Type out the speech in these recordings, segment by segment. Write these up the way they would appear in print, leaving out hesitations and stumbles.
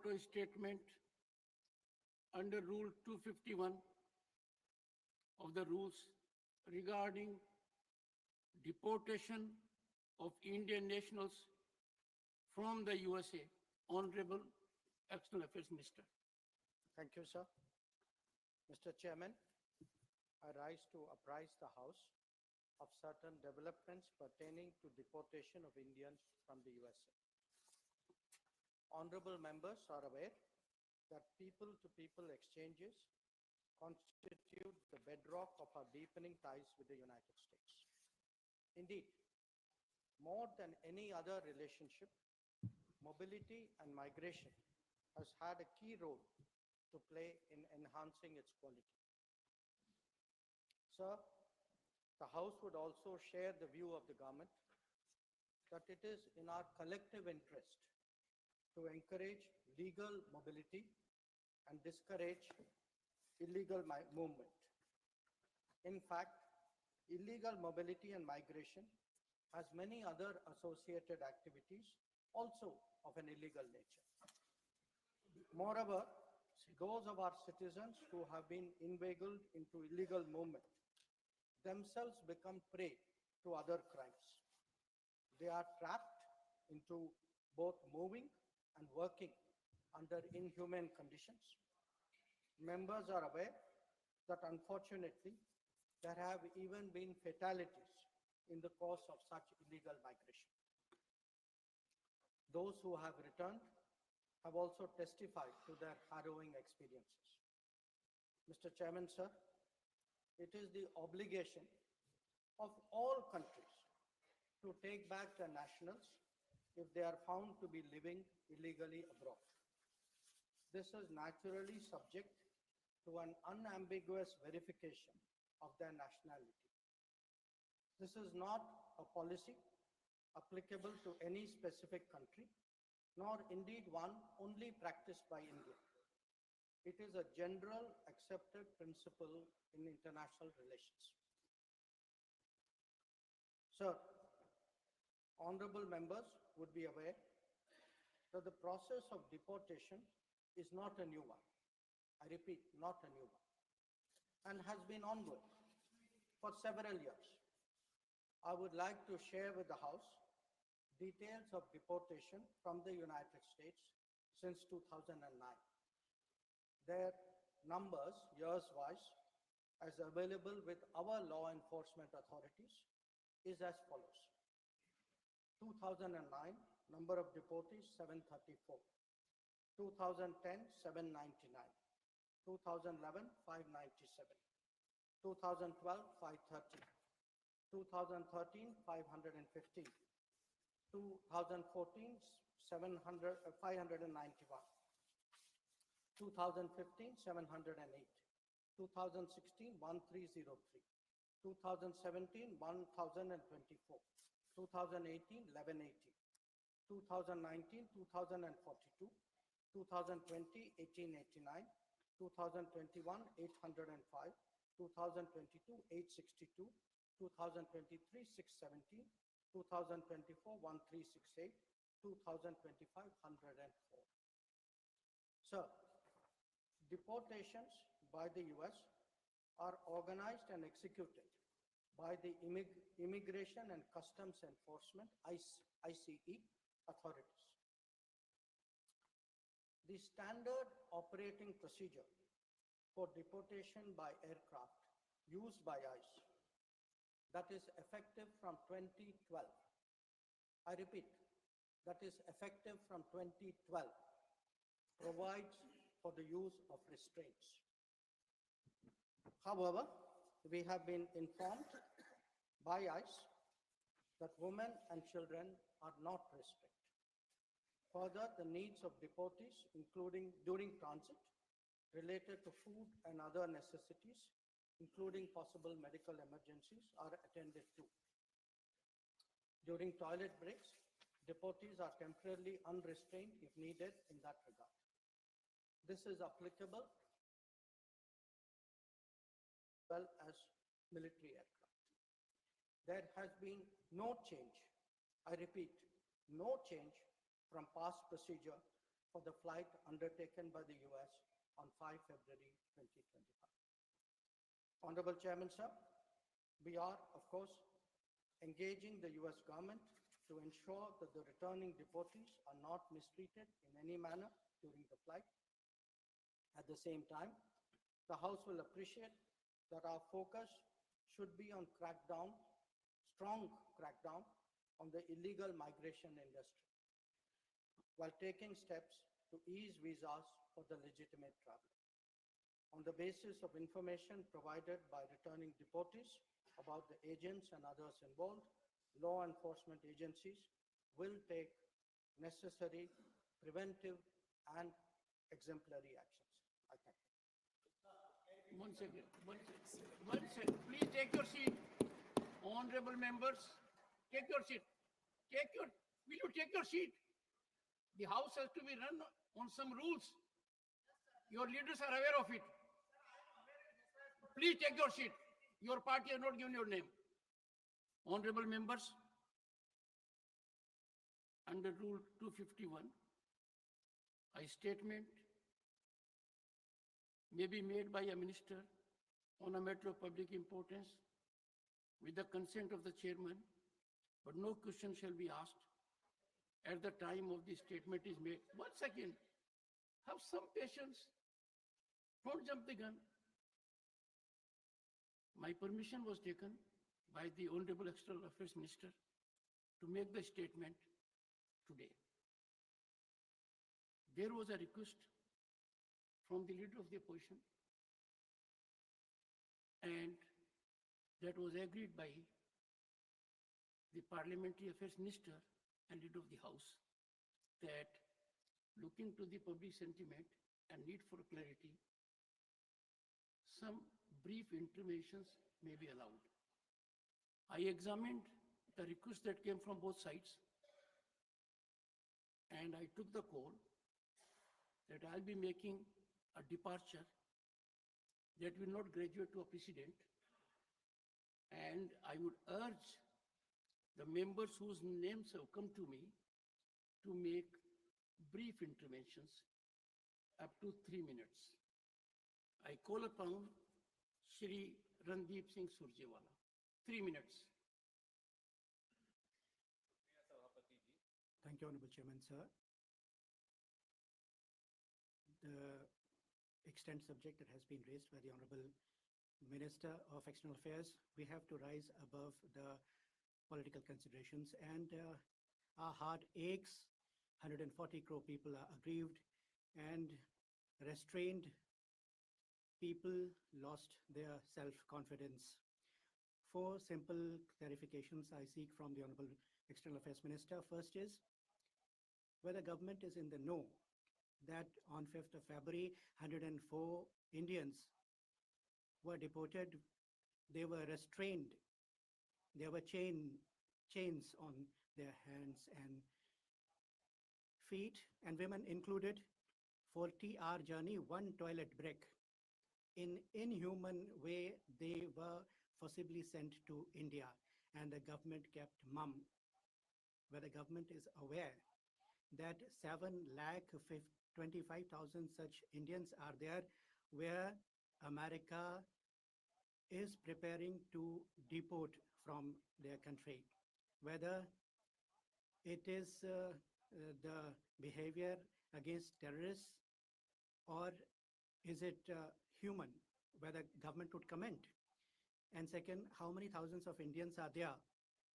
auto statement under Rule 251 of the rules regarding deportation of Indian nationals from the USA. Honorable External Affairs Minister. Thank you, sir. Mr. Chairman, I rise to apprise the House of certain developments pertaining to deportation of Indians from the USA. Honorable members are aware that people-to-people exchanges constitute the bedrock of our deepening ties with the United States. Indeed, more than any other relationship, mobility and migration has had a key role to play in enhancing its quality. Sir, the House would also share the view of the government that it is in our collective interest to encourage legal mobility and discourage illegal movement. In fact, illegal mobility and migration has many other associated activities also of an illegal nature. Moreover, those of our citizens who have been inveigled into illegal movement themselves become prey to other crimes. They are trapped into both moving and working under inhumane conditions. Members are aware that unfortunately there have even been fatalities in the course of such illegal migration. Those who have returned have also testified to their harrowing experiences. Mr. Chairman, sir, it is the obligation of all countries to take back their nationals if they are found to be living illegally abroad. This is naturally subject to an unambiguous verification of their nationality. This is not a policy applicable to any specific country, nor indeed one only practiced by India. It is a general accepted principle in international relations. Sir, honorable members would be aware that the process of deportation is not a new one. I repeat, not a new one, and has been ongoing for several years. I would like to share with the House details of deportation from the United States since 2009. Their numbers, years-wise, as available with our law enforcement authorities, is as follows. 2009, number of deportees, 734. 2010, 799. 2011, 597. 2012, 530. 2013, 515. 2014, 591. 2015, 708. 2016, 1303. 2017, 1024. 2018, 1180. 2019, 2042. 2020, 1889. 2021, 805. 2022, 862. 2023, 617. 2024, 1368. 2025, 104. Sir, deportations by the US are organized and executed by the Immigration and Customs Enforcement, ICE, authorities. The standard operating procedure for deportation by aircraft used by ICE, that is effective from 2012. I repeat, that is effective from 2012, provides for the use of restraints. However, we have been informed by ICE that women and children are not restrained. Further, the needs of deportees, including during transit, related to food and other necessities, including possible medical emergencies, are attended to. During toilet breaks, deportees are temporarily unrestrained if needed in that regard. This is applicable as well as military aircraft. There has been no change, I repeat, no change from past procedure for the flight undertaken by the US on 5 February 2025. Honorable Chairman, sir, we are, of course, engaging the US government to ensure that the returning deportees are not mistreated in any manner during the flight. At the same time, the House will appreciate that our focus should be on strong crackdown on the illegal migration industry, while taking steps to ease visas for the legitimate traveler. On the basis of information provided by returning deportees about the agents and others involved, law enforcement agencies will take necessary preventive and exemplary actions. I thank you. One second, one second, one second. Please take your seat. Honorable members, take your seat. Will you take your seat? The House has to be run on some rules. Your leaders are aware of it. Please take your seat. Your party has not given your name. Honorable members, under Rule 251, a statement may be made by a minister on a matter of public importance with the consent of the chairman, but no question shall be asked at the time of the statement is made. 1 second. Have some patience. Don't jump the gun. My permission was taken by the Honorable External Affairs Minister to make the statement today. There was a request from the leader of the opposition, and that was agreed by the Parliamentary Affairs Minister and leader of the House, that looking to the public sentiment and need for clarity, some brief interventions may be allowed. I examined the request that came from both sides, and I took the call that I'll be making a departure that will not graduate to a precedent, and I would urge the members whose names have come to me to make brief interventions up to 3 minutes. I call upon Shri Randeep Singh Surjewala. 3 minutes. Thank you, Honorable Chairman, sir. The extent subject that has been raised by the Honorable Minister of External Affairs, we have to rise above the political considerations, and our heart aches. 140 crore people are aggrieved, and restrained people lost their self-confidence. 4 simple clarifications I seek from the Honorable External Affairs Minister. First is whether government is in the know that on 5th of February, 104 Indians were deported. They were restrained. There were chains on their hands and feet, and women included. 40-hour journey, 1 toilet break. In inhuman way, they were forcibly sent to India, and the government kept mum. Where the government is aware that 7,25,000 such Indians are there, where America is preparing to deport from their country. Whether it is the behavior against terrorists, or is it human, whether government would comment. And second, how many thousands of Indians are there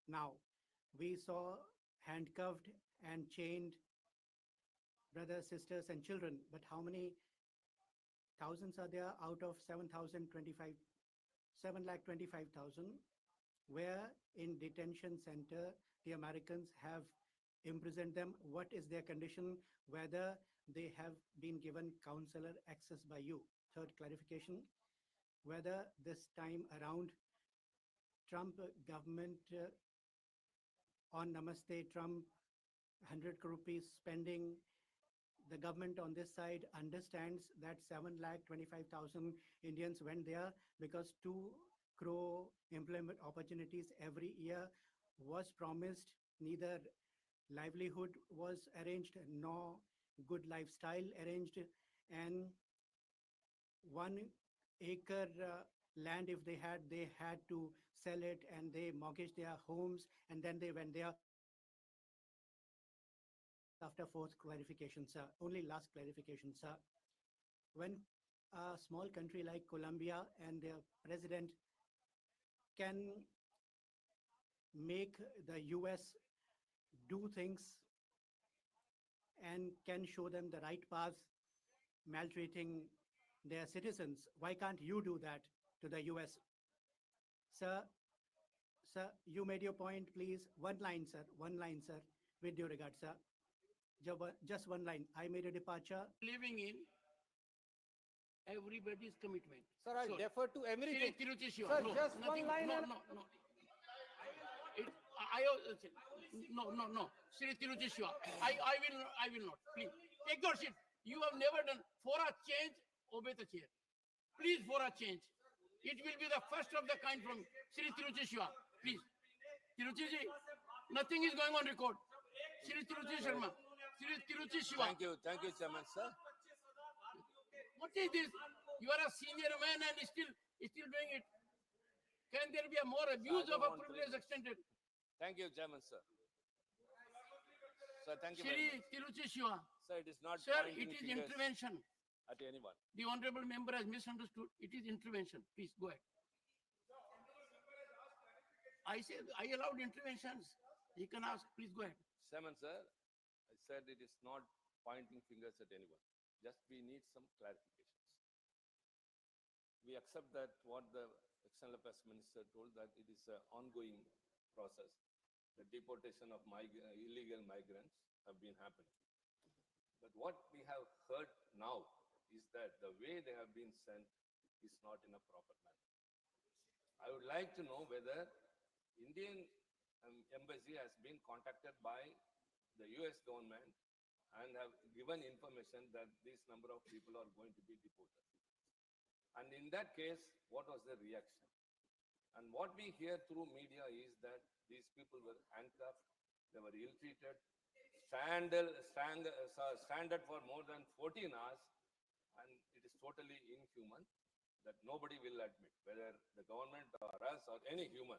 now? We saw handcuffed and chained brothers, sisters, and children, but how many thousands are there out of 7,25,000, where in detention center, the Americans have imprisoned them? What is their condition? Whether they have been given counselor access by you? Third clarification, whether this time around Trump government on Namaste Trump, 100 crore rupees spending, the government on this side understands that 7,25,000 Indians went there because 2 crore employment opportunities every year was promised. Neither livelihood was arranged nor good lifestyle arranged, and 1 acre land if they had to sell it, and they mortgaged their homes, and then they went there. After fourth clarification, sir, only last clarification, sir. When a small country like Colombia and their president can make the US do things and can show them the right path, maltreating their citizens, why can't you do that to the US? Sir, sir, you made your point, please. One line, sir. One line, sir. With due regard, sir. Just one line. I made a departure. Living in everybody's commitment. Sir, I defer to everything. Tiruchi Shiva. Sir, No, just nothing, one line. No. No. Sri Tiruchi Shiva. I will not. Please take your seat. You have never done. For a change, obey the chair. Please, for a change. It will be the first of the kind from Sri Tiruchi Shiva. Please. Tiruchi ji, nothing is going on record. Sri Tiruchi Sharma. Sri Tiruchi Shiva. Thank you, Chairman, sir. What is this? You are a senior man and still doing it. Can there be a more abuse of a privilege extended? Thank you, Chairman, sir. Sir, thank you Sri very much. Tiruchi Shiva. Sir, it is not Sir, pointing it is fingers intervention. at anyone. The honorable member has misunderstood. It is intervention. Please go ahead. I said I allowed interventions. He can ask. Please go ahead. Chairman, sir, I said it is not pointing fingers at anyone. Just we need some clarifications. We accept that what the External Affairs Minister told, that it is an ongoing process. The deportation of illegal migrants have been happening. But what we have heard now is that the way they have been sent is not in a proper manner. I would like to know whether Indian embassy has been contacted by the US government and have given information that this number of people are going to be deported. And in that case, what was the reaction? And what we hear through media is that these people were handcuffed, they were ill-treated, stranded for more than 14 hours, and it is totally inhuman that nobody will admit, whether the government or us or any human.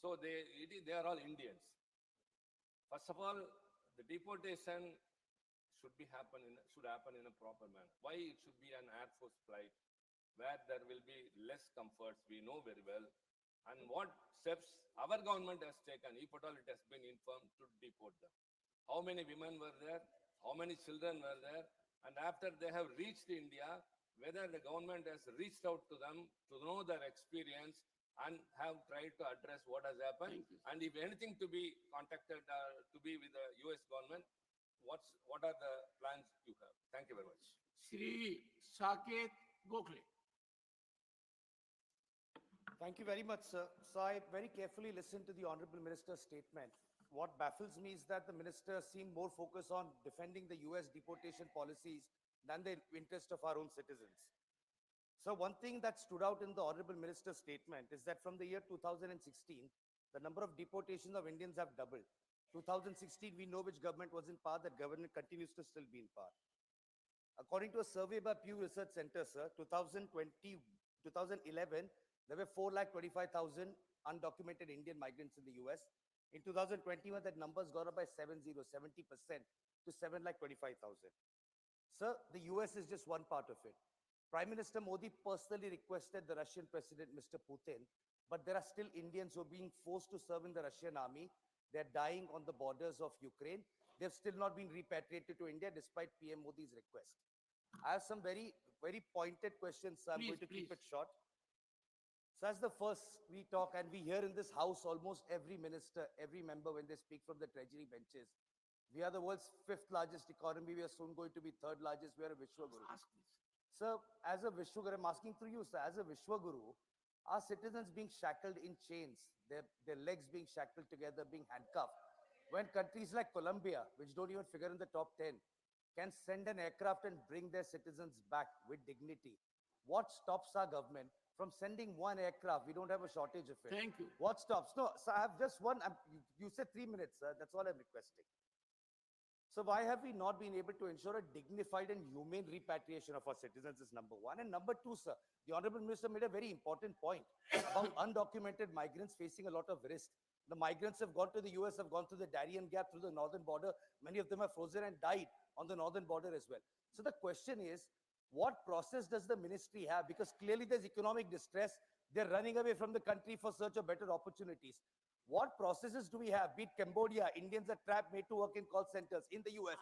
So they are all Indians. First of all, the deportation should happen in a proper manner. Why it should be an Air Force flight where there will be less comforts, we know very well. And what steps our government has taken, if at all it has been informed, to deport them. How many women were there? How many children were there? And after they have reached India, whether the government has reached out to them to know their experience and have tried to address what has happened. And if anything to be contacted, to be with the US government, what are the plans you have? Thank you very much. Sri Saket Gokhale. Thank you very much, sir. So I very carefully listened to the Honorable Minister's statement. What baffles me is that the minister seemed more focused on defending the US deportation policies than the interest of our own citizens. So one thing that stood out in the Honorable Minister's statement is that from the year 2016, the number of deportations of Indians have doubled. 2016, we know which government was in power, that government continues to still be in power. According to a survey by Pew Research Center, sir, 2011, there were 425,000 undocumented Indian migrants in the US. In 2021, that number's gone up by 70% to 725,000. Sir, the US is just one part of it. Prime Minister Modi personally requested the Russian President, Mr. Putin, but there are still Indians who are being forced to serve in the Russian army. They're dying on the borders of Ukraine. They've still not been repatriated to India despite PM Modi's request. I have some very, very pointed questions, so I'm going to keep it short. So as the first we talk, and we hear in this house almost every minister, every member when they speak from the treasury benches, we are the world's 5th largest economy. We are soon going to be 3rd largest. We are a Vishwaguru. Sir, as a Vishwaguru, I'm asking through you, sir, as a Vishwaguru, are citizens being shackled in chains, their legs being shackled together, being handcuffed, when countries like Colombia, which don't even figure in the top 10, can send an aircraft and bring their citizens back with dignity? What stops our government from sending one aircraft? We don't have a shortage of it. Thank you. What stops? No, sir, I have just one. You said 3 minutes, sir. That's all I'm requesting. So why have we not been able to ensure a dignified and humane repatriation of our citizens is number one. And number two, sir, the Honorable Minister made a very important point about undocumented migrants facing a lot of risk. The migrants have gone to the US, have gone through the Darien Gap, through the northern border. Many of them have frozen and died on the northern border as well. So the question is, what process does the ministry have? Because clearly there's economic distress. They're running away from the country for search of better opportunities. What processes do we have? Be it Cambodia, Indians are trapped, made to work in call centers in the US.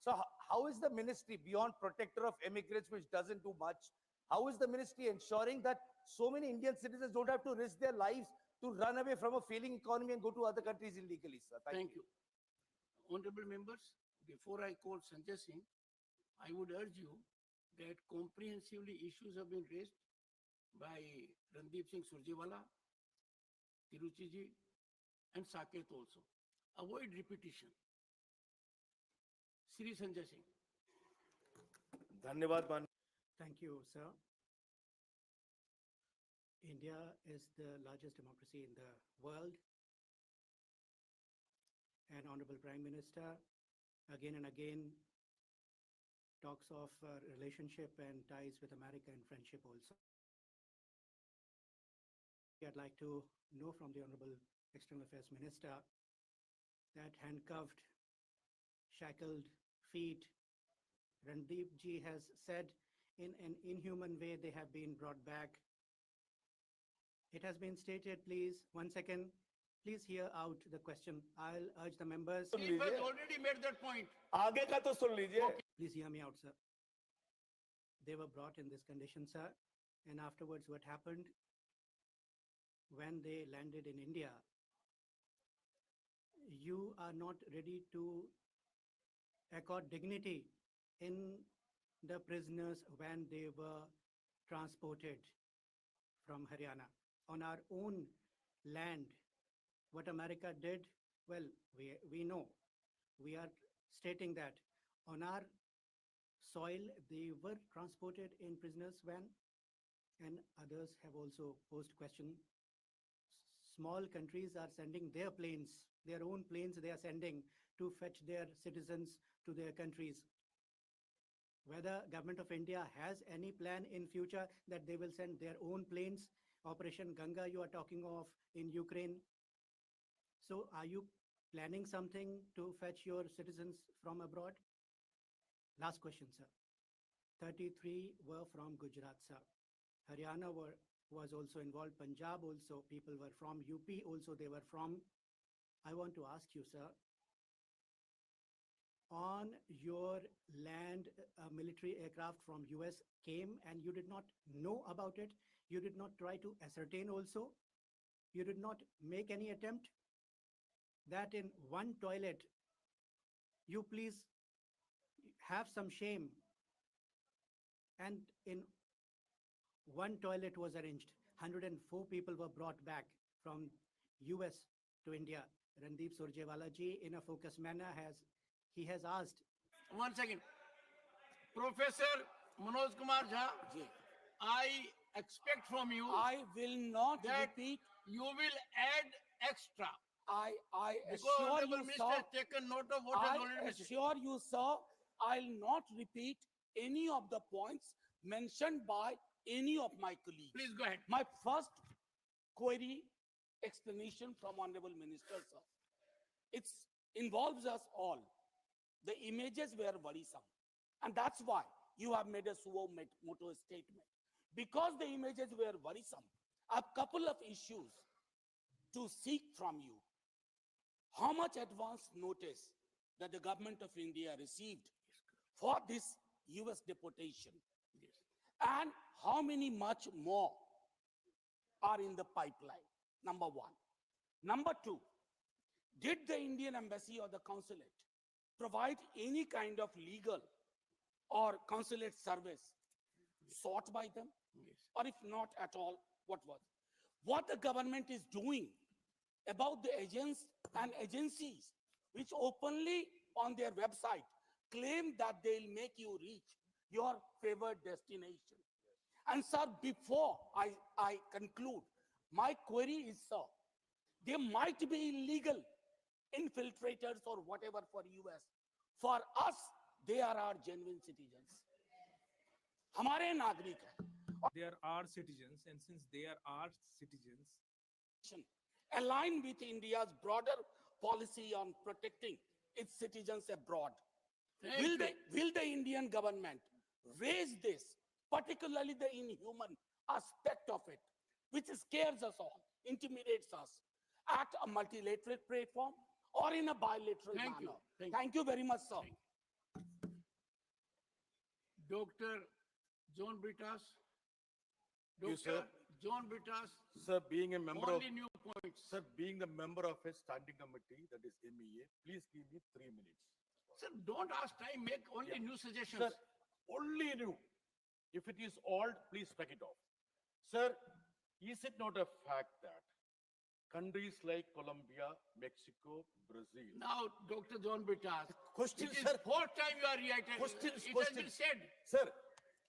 So how is the ministry, beyond protector of immigrants, which doesn't do much, how is the ministry ensuring that so many Indian citizens don't have to risk their lives to run away from a failing economy and go to other countries illegally, sir? Thank you. Honorable members, before I call Sanjay Singh, I would urge you that comprehensively issues have been raised by Randeep Singh Surjewala, Tiruchi ji, and Saket also. Avoid repetition. Shri Sanjay Singh. धन्यवाद मान Thank you, sir. India is the largest democracy in the world. And Honorable Prime Minister again and again talks of relationship and ties with America and friendship also. I'd like to know from the Honorable External Affairs Minister that handcuffed, shackled feet, Randeep ji has said in an inhuman way they have been brought back. It has been stated, please, 1 second, please hear out the question. I'll urge the members. He has already made that point. आगे का तो सुन लीजिए Please hear me out, sir. They were brought in this condition, sir. And afterwards, what happened? When they landed in India, you are not ready to accord dignity in the prisoners when they were transported from Haryana. On our own land, what America did, well, we know. We are stating that on our soil, they were transported in prisoners van, and others have also posed question. Small countries are sending their planes, their own planes they are sending to fetch their citizens to their countries. Whether Government of India has any plan in future that they will send their own planes, Operation Ganga you are talking of in Ukraine. So are you planning something to fetch your citizens from abroad? Last question, sir. 33 were from Gujarat, sir. Haryana was also involved. Punjab also, people were from. UP also, they were from. I want to ask you, sir, on your land, a military aircraft from US came and you did not know about it. You did not try to ascertain also. You did not make any attempt that in one toilet, you please have some shame. And in one toilet was arranged. 104 people were brought back from US to India. Randeep Surjewala ji, in a focused manner, he has asked. 1 second. Professor Manoj Kumar Jha, I expect from you I will not that repeat. you will add extra. I Because assure Honorable you, Minister sir. has taken note of what has I already been said. assure you, sir. I'll not repeat any of the points mentioned by any of my colleagues. Please go ahead. My first query explanation from Honorable Minister, sir. It involves us all. The images were worrisome. And that's why you have made a suo moto statement. Because the images were worrisome, a couple of issues to seek from you. How much advance notice that the government of India received for this US deportation? And how many much more are in the pipeline? Number one. Number two, did the Indian embassy or the consulate provide any kind of legal or consulate service sought by them? Or if not at all, what was? What the government is doing about the agents and agencies which openly on their website claim that they'll make you reach your favored destination. And sir, before I conclude, my query is, sir, there might be illegal infiltrators or whatever for US For us, they are our genuine citizens. हमारे नागरिक हैं. They are our citizens, and since they are our citizens, Align with India's broader policy on protecting its citizens abroad. Will the Indian government raise this, particularly the inhuman aspect of it, which scares us all, intimidates us, at a multilateral platform or in a bilateral Thank you. manner? Thank you. Thank you very much, sir. Dr. John Britas. You, sir. Dr. John Britas, Sir, being a member of, only new points. sir, being the member of a standing committee, that is MEA, please give me 3 minutes. Sir, don't ask time, make only new suggestions. Sir, only new. If it is old, please pack it off. Sir, is it not a fact that countries like Colombia, Mexico, Brazil, Now, Dr. John Britas, Question, it is sir. fourth time you are reiterating. Questions, It has questions. been said.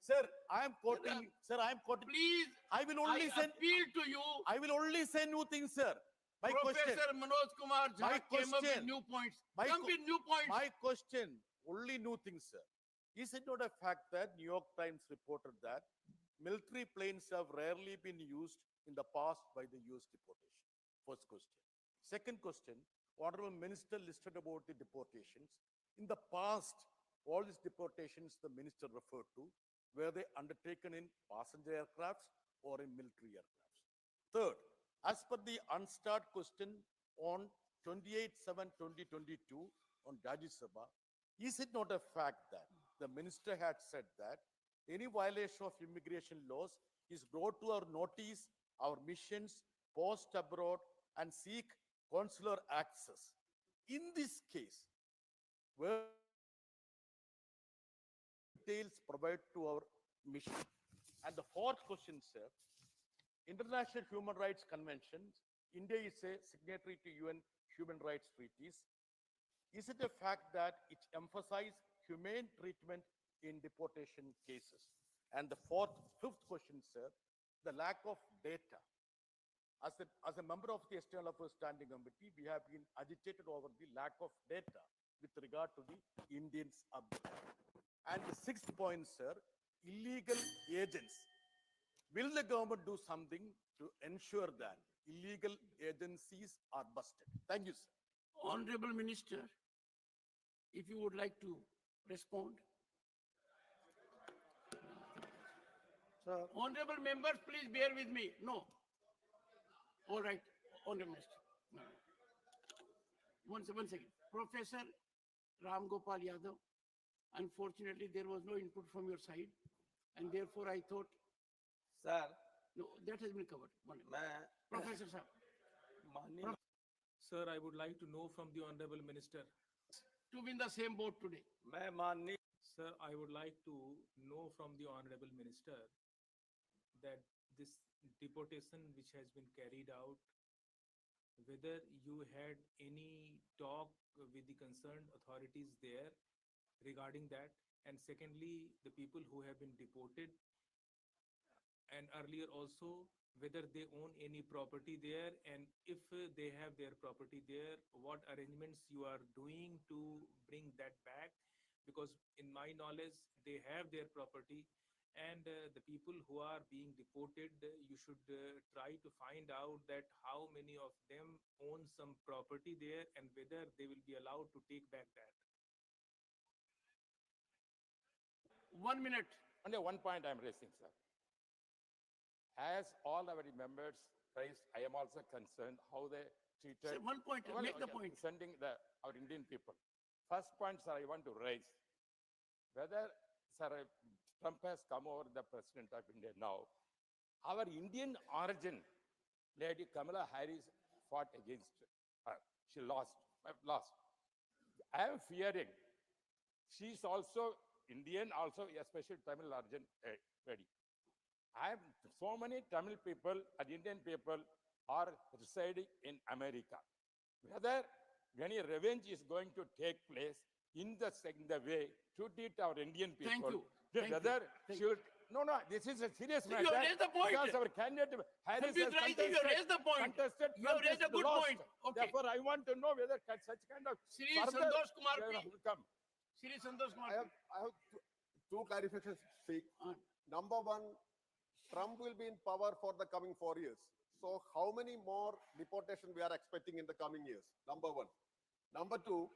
Sir, I am quoting, sir, I am quoting. Please, I will I only send, appeal to you. I will only say new things, sir. My question, Professor Manoj Kumar Jha My came up with question. new points. My Come co- with new points. my question, only new things, sir. Is it not a fact that New York Times reported that military planes have rarely been used in the past by the US deportation? First question. Second question, Honorable Minister listed about the deportations. In the past, all these deportations the minister referred to, were they undertaken in passenger aircrafts or in military aircrafts? Third, as per the unstarred question on 28/7/2022 on Rajya Sabha, is it not a fact that the minister had said that any violation of immigration laws is brought to our notice, our missions, post abroad, and seek consular access? In this case, where details provided to our mission? And the fourth question, sir, International Human Rights Conventions, India is a signatory to UN human rights treaties. Is it a fact that it emphasizes humane treatment in deportation cases? And the fifth question, sir, the lack of data. As a member of the External Affairs Standing Committee, we have been agitated over the lack of data with regard to the Indians abroad. And the sixth point, sir, illegal agents. Will the government do something to ensure that illegal agencies are busted? Thank you, sir. Honorable Minister, if you would like to respond. Sir, Honorable members, please bear with me. No. All right, Honorable Minister. No. One second. Professor Ram Gopal Yadav, unfortunately, there was no input from your side, and therefore I thought, sir no, that has been covered. मैं Professor Sahab, माननीय sir, I would like to know from the Honorable Minister. to be in the same boat today. मैं माननीय Sir, I would like to know from the Honorable Minister that this deportation which has been carried out, whether you had any talk with the concerned authorities there regarding that, and secondly, the people who have been deported, and earlier also, whether they own any property there, and if they have their property there, what arrangements you are doing to bring that back? Because in my knowledge, they have their property, and the people who are being deported, you should try to find out that how many of them own some property there and whether they will be allowed to take back that. 1 minute. Only one point I'm raising, sir. As all our members raised, I am also concerned how they Say treated. 1 point, Well, make the okay, point. Sending our Indian people. First point, sir, I want to raise whether, sir, Trump has come over the president of India now. Our Indian origin, Lady Kamala Harris fought against her. She lost. I am fearing she's also Indian, also especially Tamil origin lady. So many Tamil people and Indian people are residing in America. Whether any revenge is going to take place in the way to treat our Indian people. Thank you. Thank you. Whether Thank should no, this is a serious You matter. have raised the point. Because our candidate Harris Have you has raised it? You have raised the point. contested, You have raised a good lost. point. Okay. Therefore, I want to know whether such kind of Shri further Santosh Kumar, will please. come. Shri Santosh Kumar. I have two clarifications to seek. Number one, Trump will be in power for the coming 4 years. So how many more deportation we are expecting in the coming years? Number one. Number two,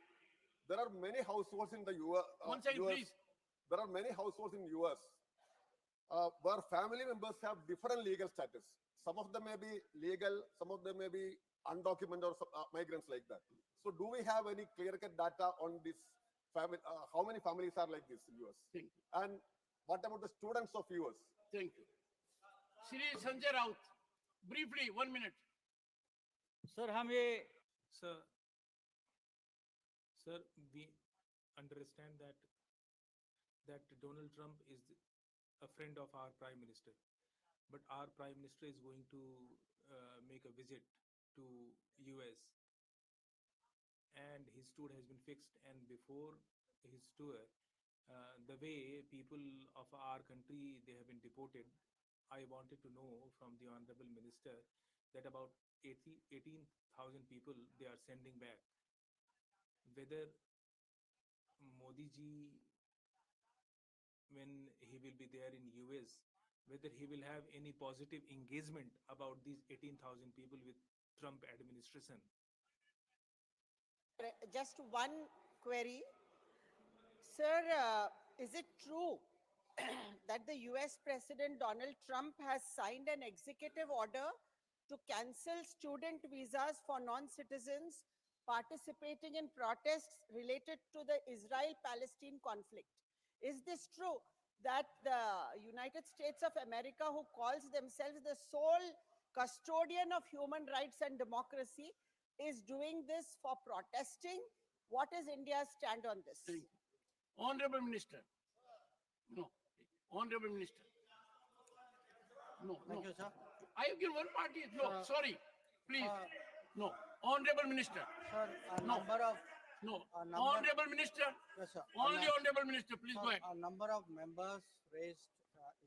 there are many households in the US. One second, please. There are many households in US where family members have different legal status. Some of them may be legal, some of them may be undocumented or migrants like that. So do we have any clear-cut data on this family? How many families are like this in US? Thank you. And what about the students of US? Thank you. Shri Sanjay Raut, briefly, 1 minute. Sir हम ये Sir, we understand that Donald Trump is a friend of our Prime Minister, but our Prime Minister is going to make a visit to US, and his tour has been fixed. And before his tour, the way people of our country, they have been deported, I wanted to know from the Honorable Minister that about 18,000 people they are sending back. Whether Modi ji, when he will be there in US, whether he will have any positive engagement about these 18,000 people with Trump administration. Just one query. Sir, is it true that the US President Donald Trump has signed an executive order to cancel student visas for non-citizens participating in protests related to the Israel-Palestine conflict? Is this true that the United States of America, who calls themselves the sole custodian of human rights and democracy, is doing this for protesting? What is India's stand on this? Thank you. Honorable Minister. No. Honorable Minister. No, Thank no. you, sir. I have given one party. No, sorry. Please. Uh, No. Honorable Minister. Sir, a No. number of No. number- Honorable Minister. yes, sir. Only Honorable Minister. Please go ahead. A number of members raised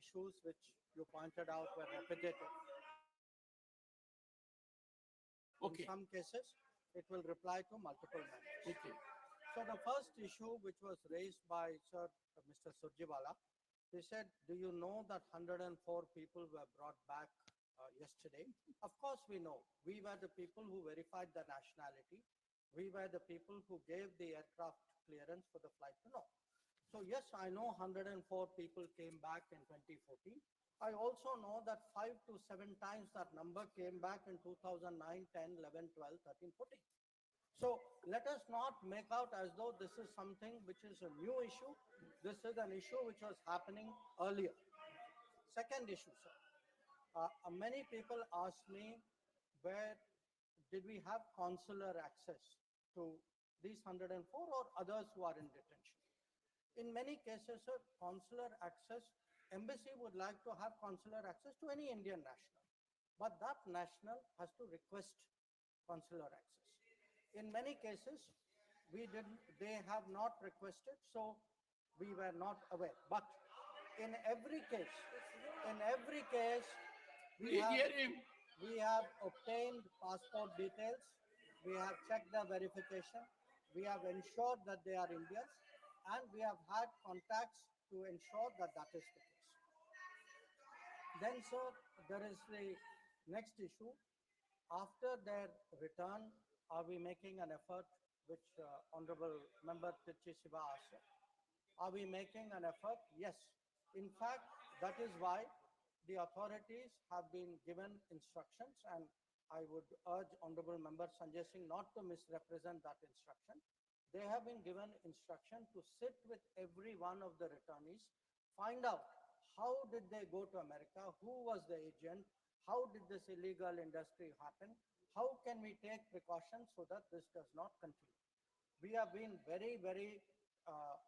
issues which you pointed out were repetitive. Okay. In some cases, it will reply to multiple members. Okay. So the first issue which was raised by Mr. Surjewala, he said, do you know that 104 people were brought back yesterday? Of course we know. We were the people who verified the nationality. We were the people who gave the aircraft clearance for the flight to know. So yes, I know 104 people came back in 2014. I also know that 5 to 7 times that number came back in 2009, 10, 11, 12, 13, 14. So let us not make out as though this is something which is a new issue. This is an issue which was happening earlier. Second issue, sir. Many people ask me, where did we have consular access to these 104 or others who are in detention? In many cases, sir, consular access, embassy would like to have consular access to any Indian national, but that national has to request consular access. In many cases, they have not requested, so we were not aware. But in every case, we have obtained passport details, we have checked the verification, we have ensured that they are Indians, and we have had contacts to ensure that that is the case. Then, sir, there is the next issue. After their return, are we making an effort, which Honorable Member Tirchi Siva asked? Are we making an effort? Yes. In fact, that is why the authorities have been given instructions, and I would urge Honorable Member Sanjay Singh not to misrepresent that instruction. They have been given instruction to sit with every one of the returnees, find out how did they go to America, who was the agent, how did this illegal industry happen, how can we take precautions so that this does not continue. We have been very, very,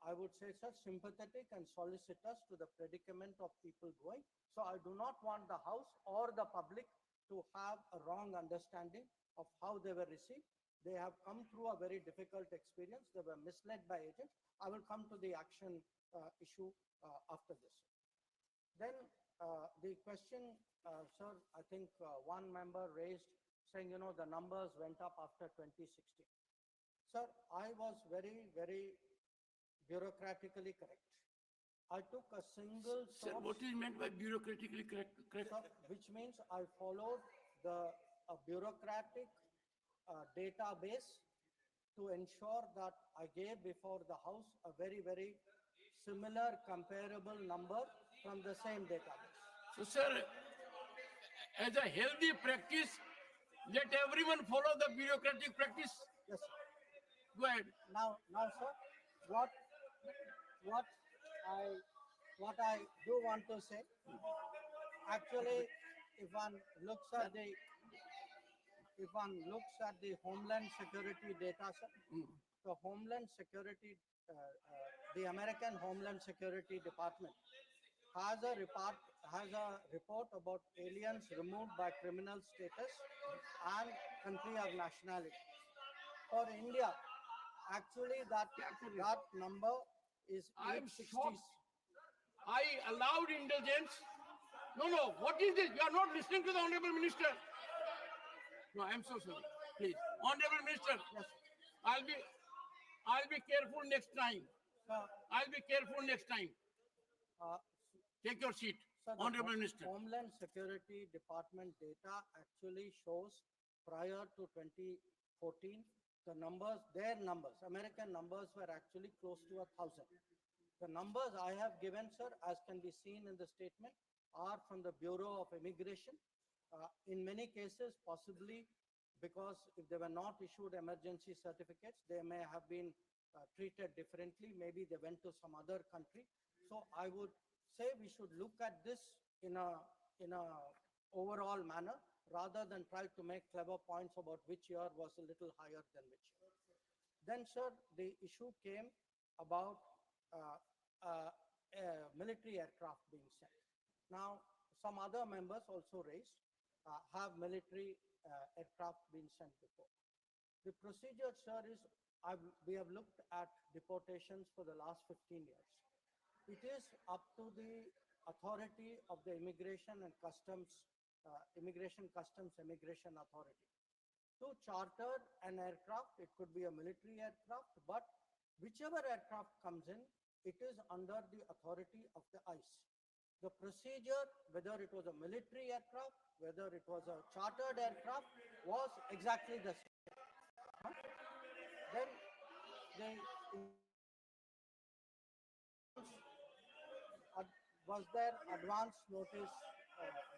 I would say, sir, sympathetic and solicitous to the predicament of people going. So I do not want the House or the public to have a wrong understanding of how they were received. They have come through a very difficult experience. They were misled by agents. I will come to the action issue after this. Then the question, sir, I think one member raised saying, the numbers went up after 2016. Sir, I was very, very bureaucratically correct. I took a single Sir, source. what is meant by bureaucratically correct? So, which means I followed the bureaucratic database to ensure that I gave before the House a very, very similar comparable number from the same database. So, sir, as a healthy practice, let everyone follow the bureaucratic practice. Yes, sir. Go ahead. Now, sir, what I do want to say, actually, if one looks at the Homeland Security data, sir, the Homeland Security, the American Homeland Security Department has a report about aliens removed by criminal status and country of nationality. For India, actually that number is I'm 860. shocked. I allowed indulgence. No, what is this? You are not listening to the Honorable Minister. No, I'm so sorry. Please. Honorable Minister, Yes, I'll be careful next time. sir. I'll be careful next time. Uh, Take your seat. Sir, the Honorable Minister. Homeland Security Department data actually shows prior to 2014, their numbers, American numbers were actually close to 1,000. The numbers I have given, sir, as can be seen in the statement, are from the Bureau of Immigration. In many cases, possibly because if they were not issued emergency certificates, they may have been treated differently. Maybe they went to some other country. So I would say we should look at this in a overall manner rather than try to make clever points about which year was a little higher than which year. Then, sir, the issue came about military aircraft being sent. Now, some other members also raised, have military aircraft been sent before? The procedure, sir, is we have looked at deportations for the last 15 years. It is up to the authority of the Immigration Customs Authority to charter an aircraft. It could be a military aircraft, but whichever aircraft comes in, it is under the authority of the ICE. The procedure, whether it was a military aircraft, whether it was a chartered aircraft, was exactly the same. Then was there advance notice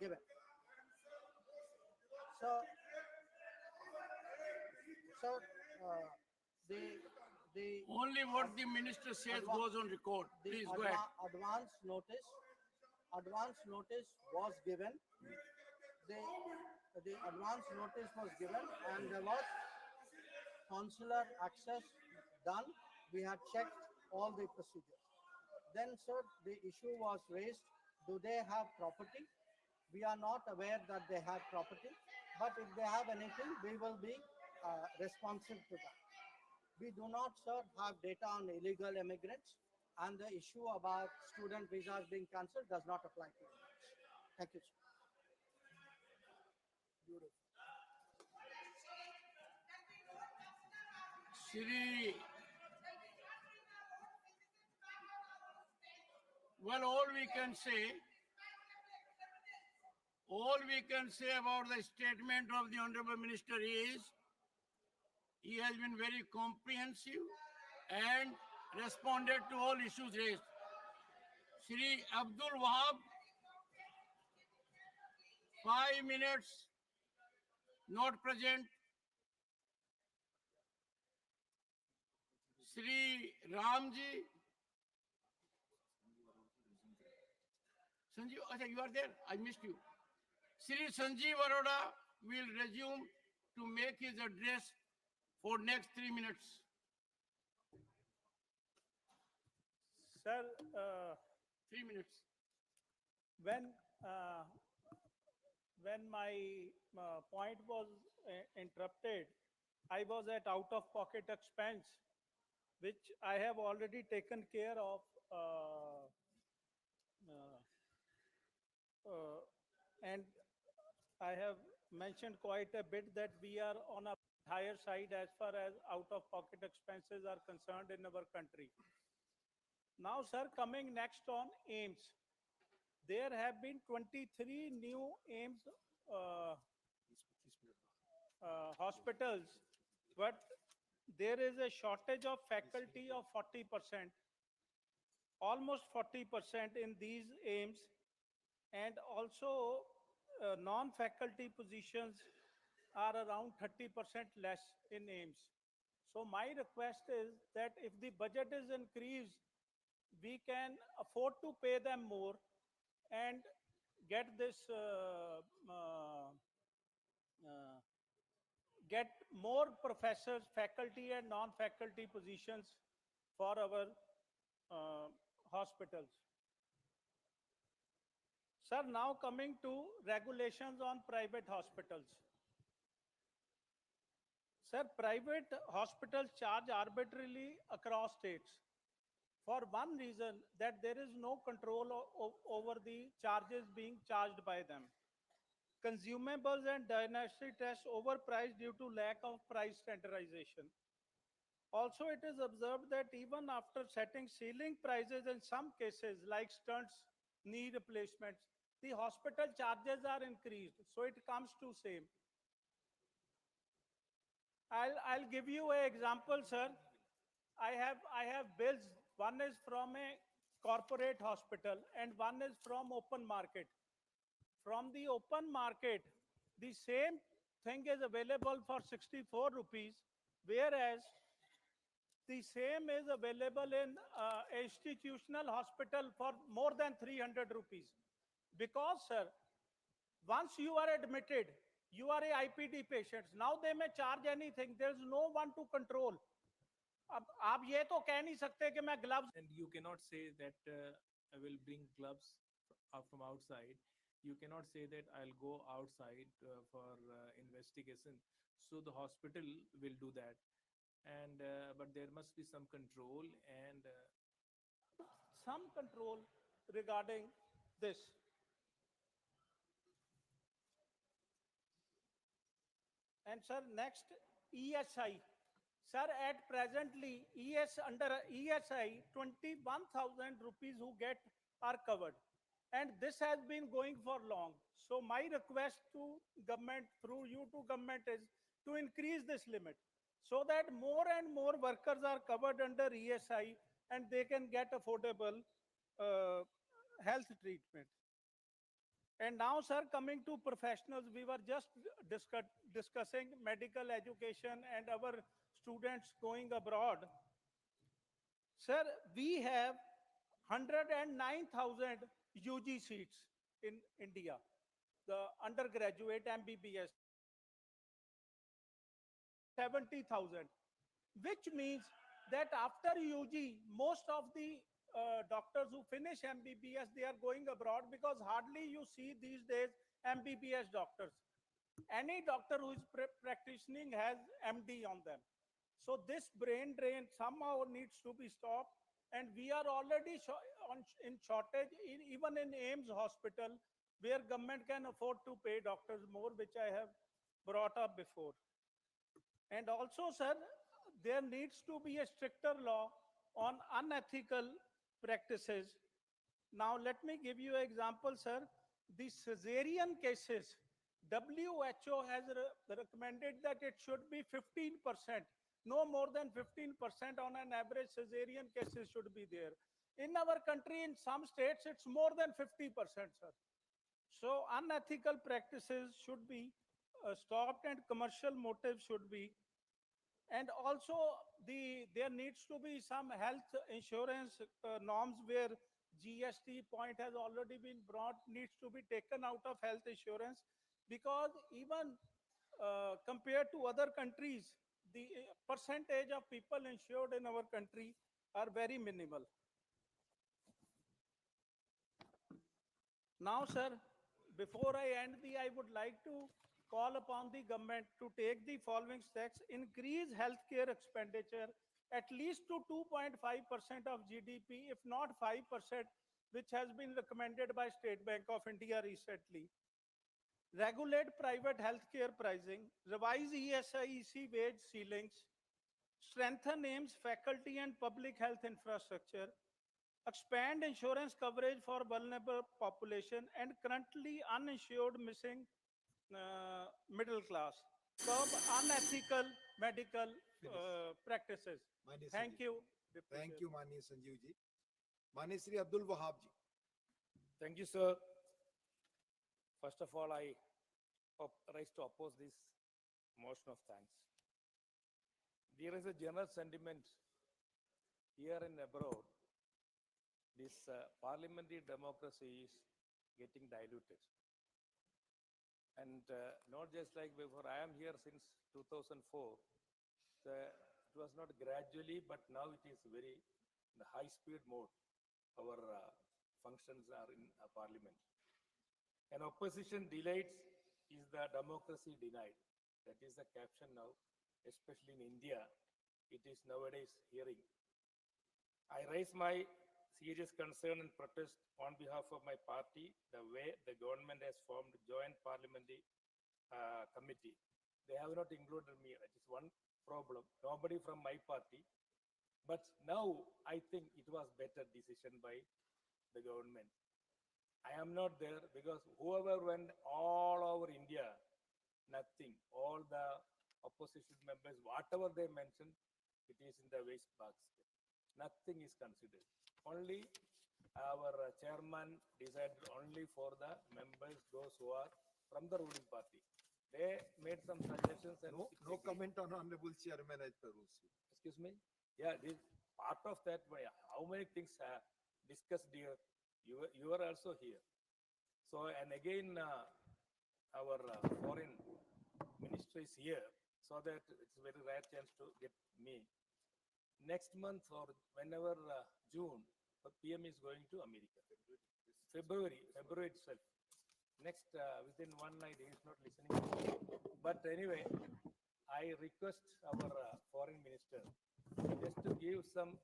given? So, the Only what the minister says goes on record. Please go ahead. Advance notice was given. The advance notice was given, and there was consular access done. We had checked all the procedures. Then, sir, the issue was raised, do they have property? We are not aware that they have property, but if they have anything, we will be responsive to that. We do not, sir, have data on illegal immigrants, and the issue about student visas being cancelled does not apply to immigrants. Thank you, sir. Shri, well, all we can say about the statement of the Honorable Minister is he has been very comprehensive and responded to all issues raised. Shri Abdul Wahab, 5 minutes, not present. Shri Ramji. Sanjeev, okay, you are there. I missed you. Shri Sanjeev Arora will resume to make his address for next 3 minutes. Sir, 3 minutes. when my point was interrupted, I was at out-of-pocket expense, which I have already taken care of. And I have mentioned quite a bit that we are on a higher side as far as out-of-pocket expenses are concerned in our country. Now, sir, coming next on AIMS. There have been 23 new AIMS hospitals, but there is a shortage of faculty of 40%, almost 40% in these AIMS, and also non-faculty positions are around 30% less in AIMS. So my request is that if the budget is increased, we can afford to pay them more and get this get more professors, faculty and non-faculty positions for our hospitals. Sir, now coming to regulations on private hospitals. Sir, private hospitals charge arbitrarily across states for one reason, that there is no control over the charges being charged by them. Consumables and diagnostic tests overpriced due to lack of price standardization. Also, it is observed that even after setting ceiling prices in some cases like stunts, knee replacements, the hospital charges are increased. So it comes to same. I'll give you an example, sir. I have bills. One is from a corporate hospital and one is from open market. From the open market, the same thing is available for 64 rupees, whereas the same is available in institutional hospital for more than 300 rupees. Because, sir, once you are admitted, you are a IPD patient. Now they may charge anything. There's no one to control. अब आप ये तो कह नहीं सकते कि मैं gloves. And you cannot say that I will bring gloves from outside. You cannot say that I'll go outside for investigation. So the hospital will do that. And but there must be some control and some control regarding this. And sir, next ESI. Sir, at presently, under ESI, 21,000 rupees who get are covered. And this has been going for long. So my request to government, through you to government, is to increase this limit so that more and more workers are covered under ESI and they can get affordable health treatment. And now, sir, coming to professionals, we were just discussing medical education and our students going abroad. Sir, we have 109,000 UG seats in India, the undergraduate MBBS, 70,000, which means that after UG, most of the doctors who finish MBBS, they are going abroad because hardly you see these days MBBS doctors. Any doctor who is practicing has MD on them. So this brain drain somehow needs to be stopped. And we are already in shortage, even in AIMS hospital, where government can afford to pay doctors more, which I have brought up before. And also, sir, there needs to be a stricter law on unethical practices. Now, let me give you an example, sir. The cesarean cases, WHO has recommended that it should be 15%. No more than 15% on an average cesarean cases should be there. In our country, in some states, it's more than 50%, sir. So unethical practices should be stopped and commercial motives should be. And also, there needs to be some health insurance norms where GST point has already been brought, needs to be taken out of health insurance, because even compared to other countries, the percentage of people insured in our country are very minimal. Now, sir, before I end I would like to call upon the government to take the following steps: increase healthcare expenditure at least to 2.5% of GDP, if not 5%, which has been recommended by State Bank of India recently. Regulate private healthcare pricing, revise ESI wage ceilings, strengthen AIMS faculty and public health infrastructure, expand insurance coverage for vulnerable population and currently uninsured missing middle class, curb unethical medical practices. माननीय Thank Sanjeev you. Ji. Thank you, माननीय संजीव जी। माननीय श्री अब्दुल वहाब जी। Thank you, sir. First of all, I rise to oppose this motion of thanks. There is a general sentiment here and abroad. This parliamentary democracy is getting diluted. And not just like before, I am here since 2004. It was not gradually, but now it is very in the high-speed mode. Our functions are in parliament. An opposition delayed is the democracy denied. That is the caption now, especially in India. It is nowadays hearing. I raise my serious concern and protest on behalf of my party, the way the government has formed joint parliamentary committee. They have not included me. That is one problem. Nobody from my party. But now I think it was better decision by the government. I am not there because whoever went all over India, nothing. All the opposition members, whatever they mentioned, it is in the waste basket. Nothing is considered. Only our chairman decided only for the members, those who are from the ruling party. They made some suggestions and No comment on honorable chairman as per rules. excuse me. Yeah, this part of that. How many things discussed here? You are also here. So and again, our foreign ministry is here, so that it's a very rare chance to get me. Next month or whenever June, the PM is going to America. February itself. Next, within one night, he is not listening. But anyway, I request our foreign minister just to give some,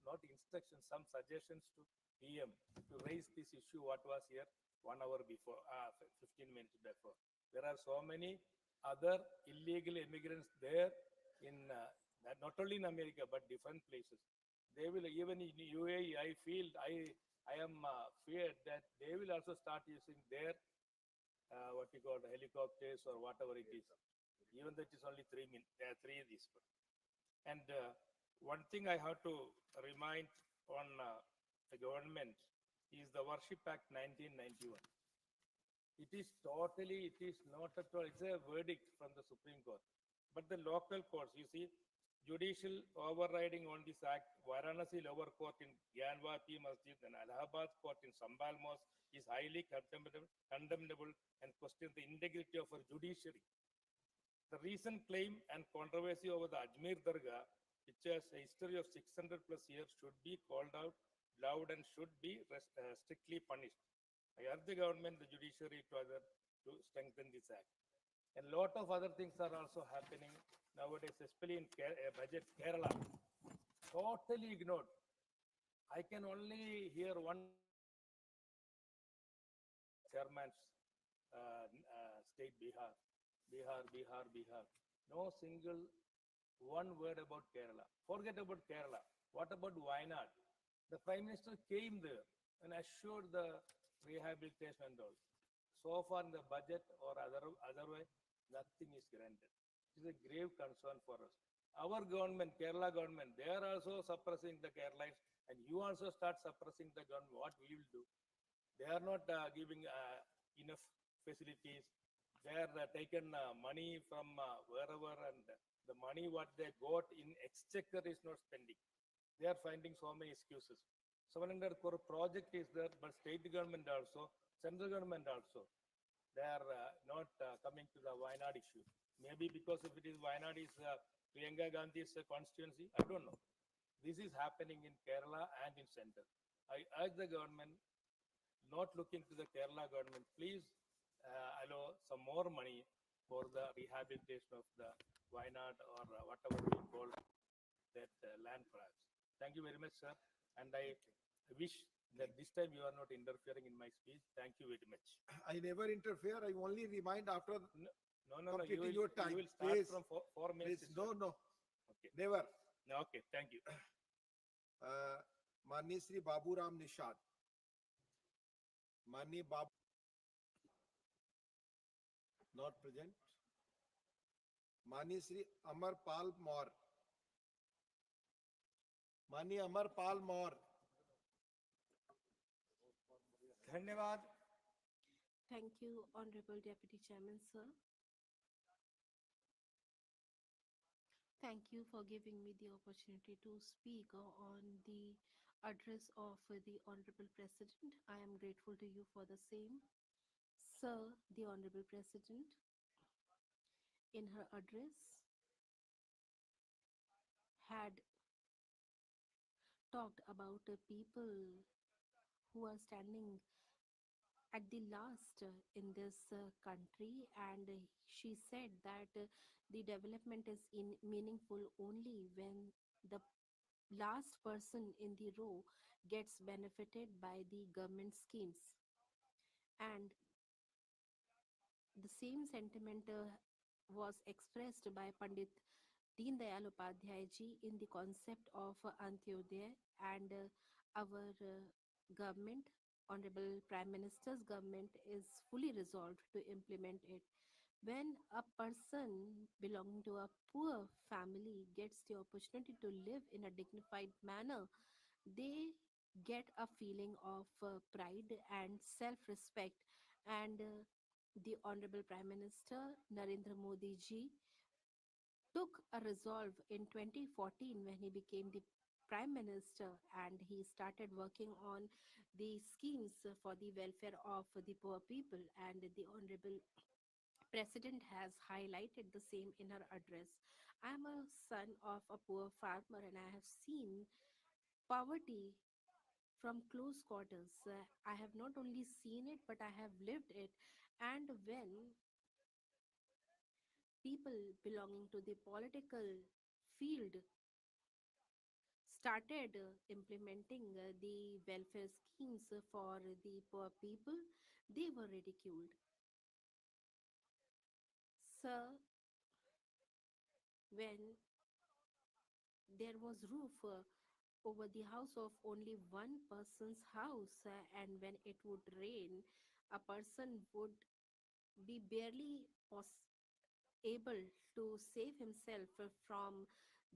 not instructions, some suggestions to PM to raise this issue what was here 1 hour before, 15 minutes before. There are so many other illegal immigrants there in not only in America but different places. They will even in UAE. I feel I am feared that they will also start using their what you call helicopters or whatever it is. Even though it is only 3 minutes, three this. And one thing I have to remind on the government is the Worship Act 1991. It is not at all, it's a verdict from the Supreme Court. But the local courts, you see, judicial overriding on this act, Varanasi lower court in Gyanvapi Masjid and Allahabad court in Sambal Mosque is highly condemnable and questions the integrity of our judiciary. The recent claim and controversy over the Ajmer Dargah, which has a history of 600 plus years, should be called out loud and should be strictly punished. I urge the government, the judiciary to strengthen this act. And a lot of other things are also happening nowadays, especially in budget Kerala. Totally ignored. I can only hear one chairman's state Bihar. No single one word about Kerala. Forget about Kerala. What about Wayanad? The Prime Minister came there and assured the rehabilitation and all. So far in the budget or otherwise, nothing is granted. It is a grave concern for us. Our government, Kerala government, they are also suppressing the Keralites, and you also start suppressing the government. What we will do? They are not giving enough facilities. They are taken money from wherever, and the money what they got in exchequer is not spending. They are finding so many excuses. 700 crore project is there, but state government also, central government also, they are not coming to the Wayanad issue. Maybe because if it is Wayanad is Priyanka Gandhi's constituency, I don't know. This is happening in Kerala and in center. I urge the government, not looking to the Kerala government, please allow some more money for the rehabilitation of the Wayanad or whatever we call that land perhaps. Thank you very much, sir. And I wish that this time you are not interfering in my speech. Thank you very much. I never interfere. I only remind after No. completing your time. You will start Please. from 4 minutes. Please. No. Okay. Never. Okay. Thank you. माननीय श्री बाबूराम निषाद, माननीय बाबू not present, माननीय श्री अमरपाल मौर्य, माननीय अमरपाल मौर्य। धन्यवाद। Thank you, Honorable Deputy Chairman, sir. Thank you for giving me the opportunity to speak on the address of the Honorable President. I am grateful to you for the same. Sir, the Honorable President, in her address, had talked about people who are standing at the last in this country, and she said that the development is meaningful only when the last person in the row gets benefited by the government schemes. And the same sentiment was expressed by Pandit Deen Dayal Upadhyay ji in the concept of Antyodaya, and our government, Honorable Prime Minister's government, is fully resolved to implement it. When a person belonging to a poor family gets the opportunity to live in a dignified manner, they get a feeling of pride and self-respect. And the Honorable Prime Minister Narendra Modi ji took a resolve in 2014 when he became the Prime Minister, and he started working on the schemes for the welfare of the poor people, and the Honorable President has highlighted the same in her address. I am a son of a poor farmer, and I have seen poverty from close quarters. I have not only seen it, but I have lived it. And when people belonging to the political field started implementing the welfare schemes for the poor people, they were ridiculed. Sir, when there was roof over the house of only one person's house, and when it would rain, a person would be barely able to save himself from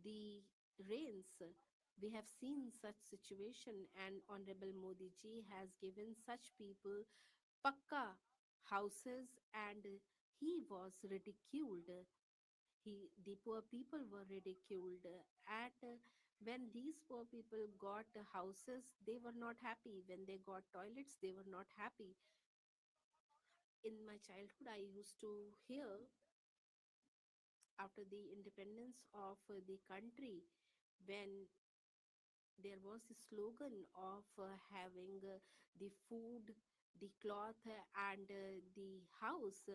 the rains. We have seen such situation, and Honorable Modi ji has given such people pakka houses, and he was ridiculed. The poor people were ridiculed. And when these poor people got houses, they were not happy. When they got toilets, they were not happy. In my childhood, I used to hear, after the independence of the country, when there was a slogan of having the food, the cloth, and the house,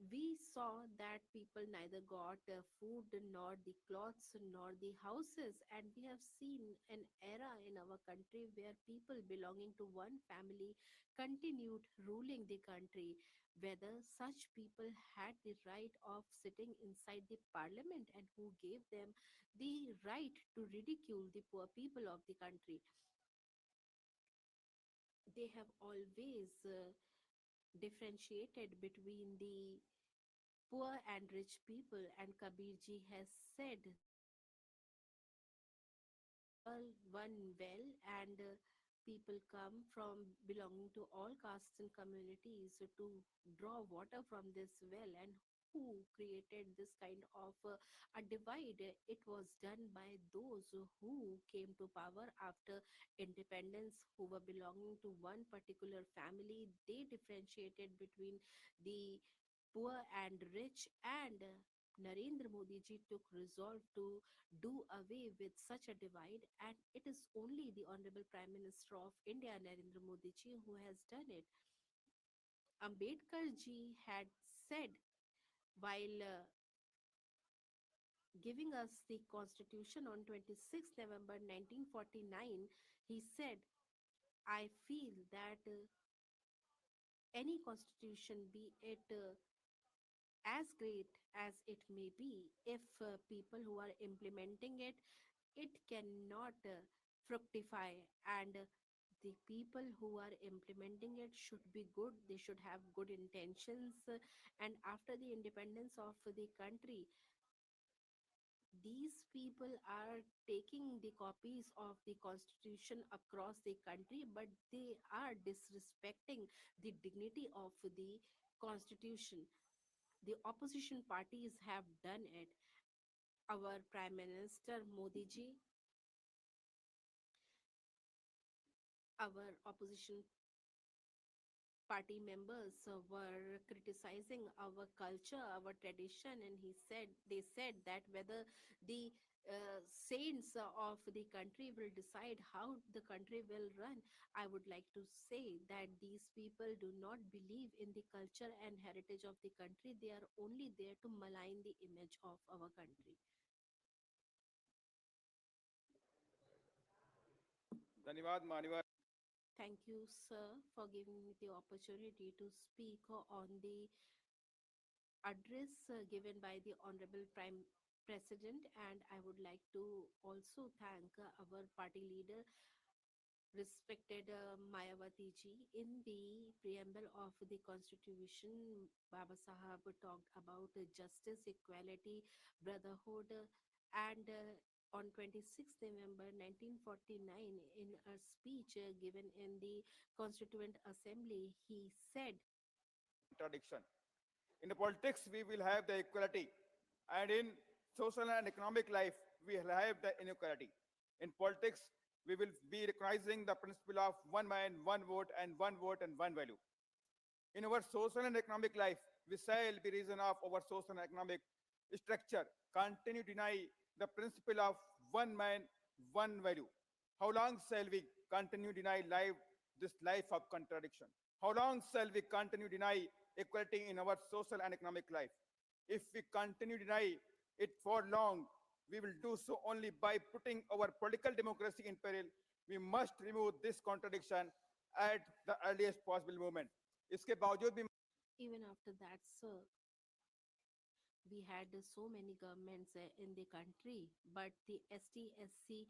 we saw that people neither got food, nor the clothes, nor the houses. And we have seen an era in our country where people belonging to one family continued ruling the country. Whether such people had the right of sitting inside the parliament, and who gave them the right to ridicule the poor people of the country. They have always differentiated between the poor and rich people, and Kabirji has said all one well, and people come from belonging to all castes and communities to draw water from this well. And who created this kind of a divide? It was done by those who came to power after independence, who were belonging to one particular family. They differentiated between the poor and rich, and Narendra Modi ji took resolve to do away with such a divide, and it is only the Honorable Prime Minister of India, Narendra Modi ji, who has done it. Ambedkar ji had said, while giving us the constitution on 26th November 1949, he said, I feel that any constitution, be it as great as it may be, if people who are implementing it, it cannot fructify, and the people who are implementing it should be good. They should have good intentions. And after the independence of the country, these people are taking the copies of the constitution across the country, but they are disrespecting the dignity of the constitution. The opposition parties have done it. Our Prime Minister Modi ji, our opposition party members were criticizing our culture, our tradition, and they said that whether the saints of the country will decide how the country will run. I would like to say that these people do not believe in the culture and heritage of the country. They are only there to malign the image of our country. धन्यवाद माननीय Thank you, sir, for giving me the opportunity to speak on the address given by the Honorable Prime President. And I would like to also thank our party leader, respected Mayawati ji. In the preamble of the Constitution, Baba Sahab talked about justice, equality, brotherhood, and on 26th November 1949, in a speech given in the Constituent Assembly, he said, contradiction. In the politics, we will have the equality, and in social and economic life, we will have the inequality. In politics, we will be recognizing the principle of one man, one vote, and one value. In our social and economic life, we shall be reason of our social and economic structure continue to deny the principle of one man, one value. How long shall we continue deny life, this life of contradiction? How long shall we continue deny equality in our social and economic life? If we continue deny it for long, we will do so only by putting our political democracy in peril. We must remove this contradiction at the earliest possible moment. इसके बावजूद भी even after that, sir, we had so many governments in the country, but the ST, SC,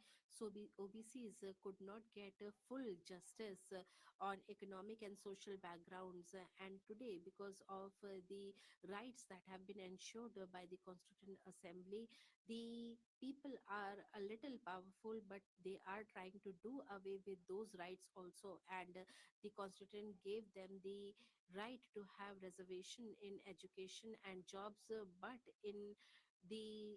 OBCs could not get full justice on economic and social backgrounds. And today, because of the rights that have been ensured by the Constituent Assembly, the people are a little powerful, but they are trying to do away with those rights also. And the Constituent gave them the right to have reservation in education and jobs, but in the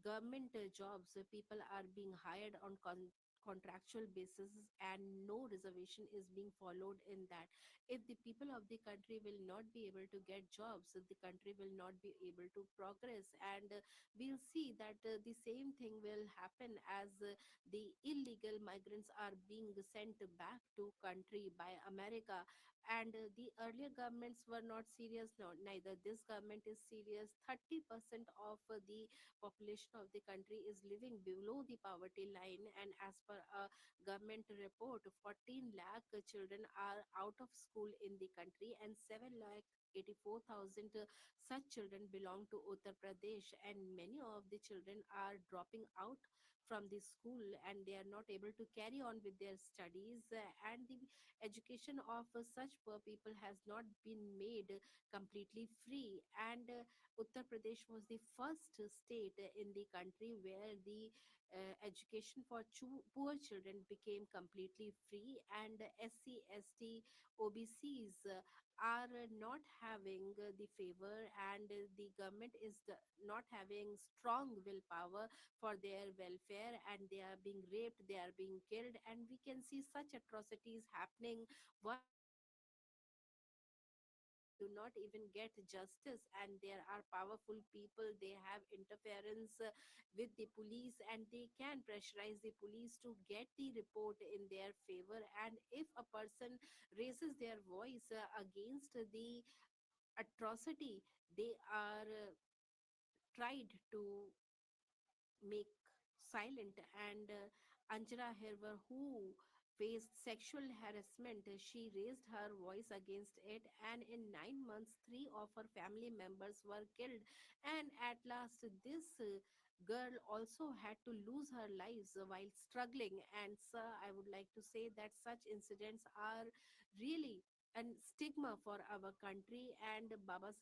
government jobs, people are being hired on contractual basis, and no reservation is being followed in that. If the people of the country will not be able to get jobs, the country will not be able to progress. And we'll see that the same thing will happen as the illegal migrants are being sent back to country by America. And the earlier governments were not serious. No, neither this government is serious. 30% of the population of the country is living below the poverty line, and as per a government report, 14 lakh children are out of school in the country, and 7 lakh 84,000 such children belong to Uttar Pradesh, and many of the children are dropping out from the school, and they are not able to carry on with their studies. And the education of such poor people has not been made completely free. And Uttar Pradesh was the first state in the country where the education for poor children became completely free. And SC, ST, OBCs are not having the favor, and the government is not having strong willpower for their welfare, and they are being raped, they are being killed, and we can see such atrocities happening. One do not even get justice, and there are powerful people, they have interference with the police, and they can pressurize the police to get the report in their favor. And if a person raises their voice against the atrocity, they are tried to make silent. And Anjana Herver, who faced sexual harassment, she raised her voice against it, and in 9 months, three of her family members were killed. And at last, this girl also had to lose her lives while struggling. And sir, I would like to say that such incidents are really a stigma for our country. And Baba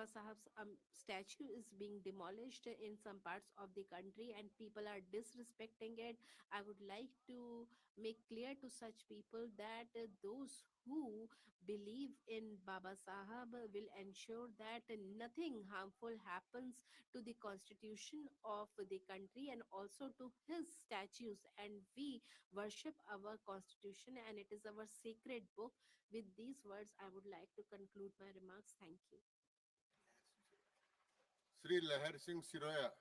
Sahib's statue is being demolished in some parts of the country and people are disrespecting it. I would like to make clear to such people that those who believe in Baba Sahib will ensure that nothing harmful happens to the constitution of the country and also to his statues. And we worship our constitution and it is our sacred book. With these words, I would like to conclude my remarks. Thank you. Sri Lahar Singh Siroya.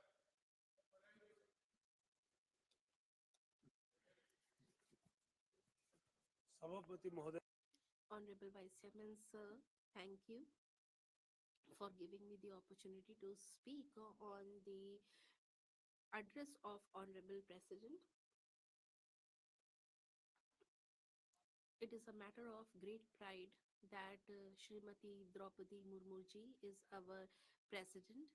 Sabapati Mahoday. Honorable Vice Chairman, sir, thank you for giving me the opportunity to speak on the address of Honorable President. It is a matter of great pride that Srimati Draupadi Murmu ji is our president.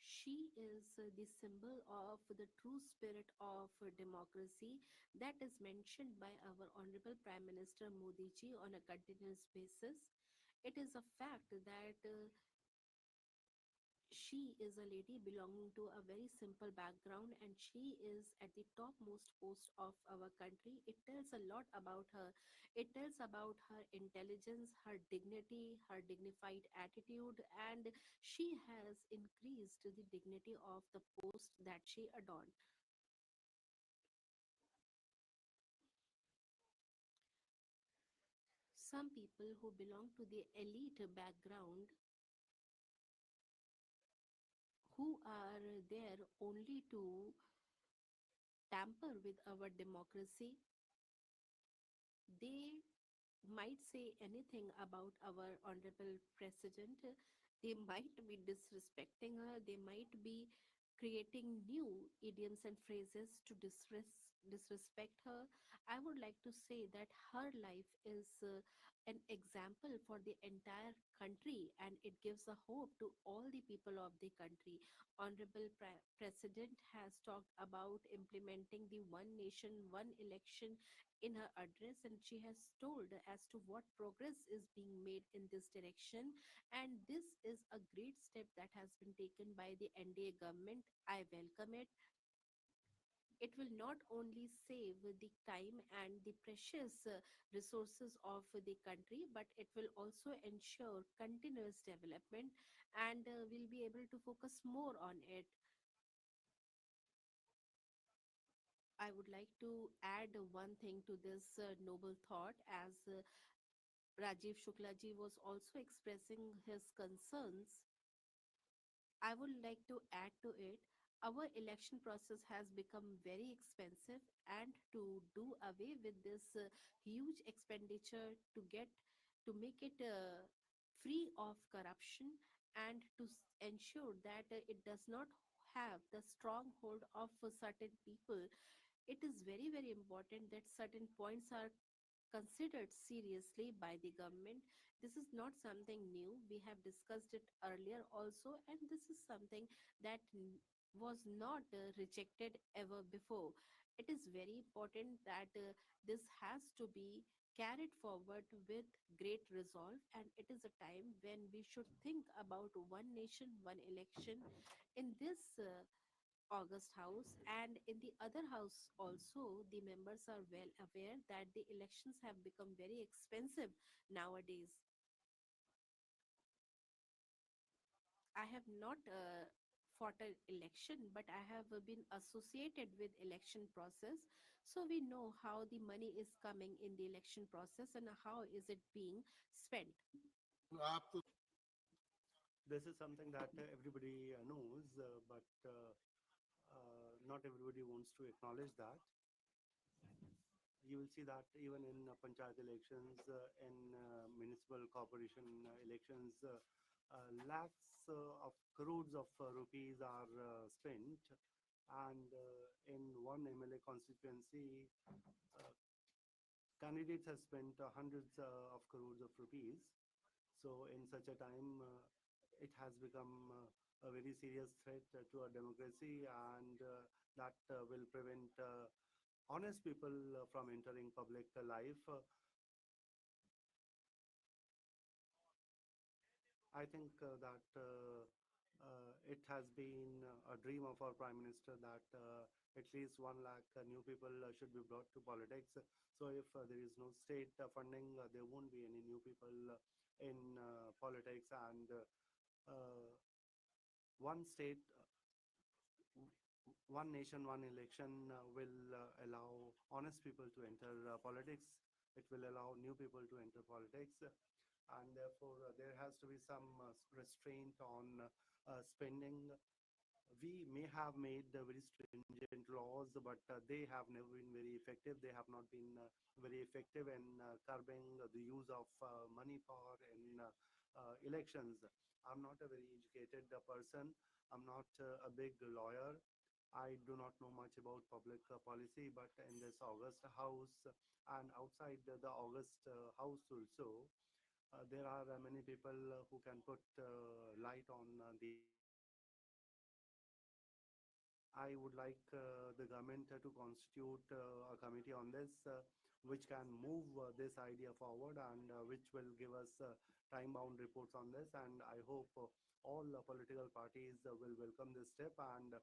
She is the symbol of the true spirit of democracy that is mentioned by our Honorable Prime Minister Modi ji on a continuous basis. It is a fact that she is a lady belonging to a very simple background and she is at the topmost post of our country. It tells a lot about her. It tells about her intelligence, her dignity, her dignified attitude, and she has increased the dignity of the post that she adorned. Some people who belong to the elite background who are there only to tamper with our democracy, they might say anything about our honorable president. They might be disrespecting her. They might be creating new idioms and phrases to disrespect her. I would like to say that her life is an example for the entire country and it gives a hope to all the people of the country. Honorable President has talked about implementing the one nation, one election in her address and she has told as to what progress is being made in this direction, and this is a great step that has been taken by the NDA government. I welcome it. It will not only save the time and the precious resources of the country, but it will also ensure continuous development and we'll be able to focus more on it. I would like to add one thing to this noble thought as Rajiv Shukla ji was also expressing his concerns. I would like to add to it, our election process has become very expensive and to do away with this huge expenditure to make it free of corruption and to ensure that it does not have the stronghold of certain people, it is very, very important that certain points are considered seriously by the government. This is not something new. We have discussed it earlier also, and this is something that was not rejected ever before. It is very important that this has to be carried forward with great resolve, and it is a time when we should think about one nation, one election in this August House, and in the other house also the members are well aware that the elections have become very expensive nowadays. I have not fought an election, but I have been associated with election process, so we know how the money is coming in the election process and how is it being spent. This is something that everybody knows, but not everybody wants to acknowledge that. You will see that even in panchayat elections, in municipal corporation elections, lakhs of crores of rupees are spent, and in one MLA constituency, candidates have spent hundreds of crores of rupees. So in such a time, it has become a very serious threat to our democracy, and that will prevent honest people from entering public life. I think that it has been a dream of our Prime Minister that at least 1 lakh new people should be brought to politics. So if there is no state funding, there won't be any new people in politics, and one state, one nation, one election will allow honest people to enter politics. It will allow new people to enter politics, and therefore there has to be some restraint on spending. We may have made very stringent laws, but they have never been very effective. They have not been very effective in curbing the use of money power in elections. I'm not a very educated person. I'm not a big lawyer. I do not know much about public policy, but in this August House and outside the August House also, there are many people who can put light on the. I would like the government to constitute a committee on this, which can move this idea forward, and which will give us time-bound reports on this. And I hope all political parties will welcome this step, and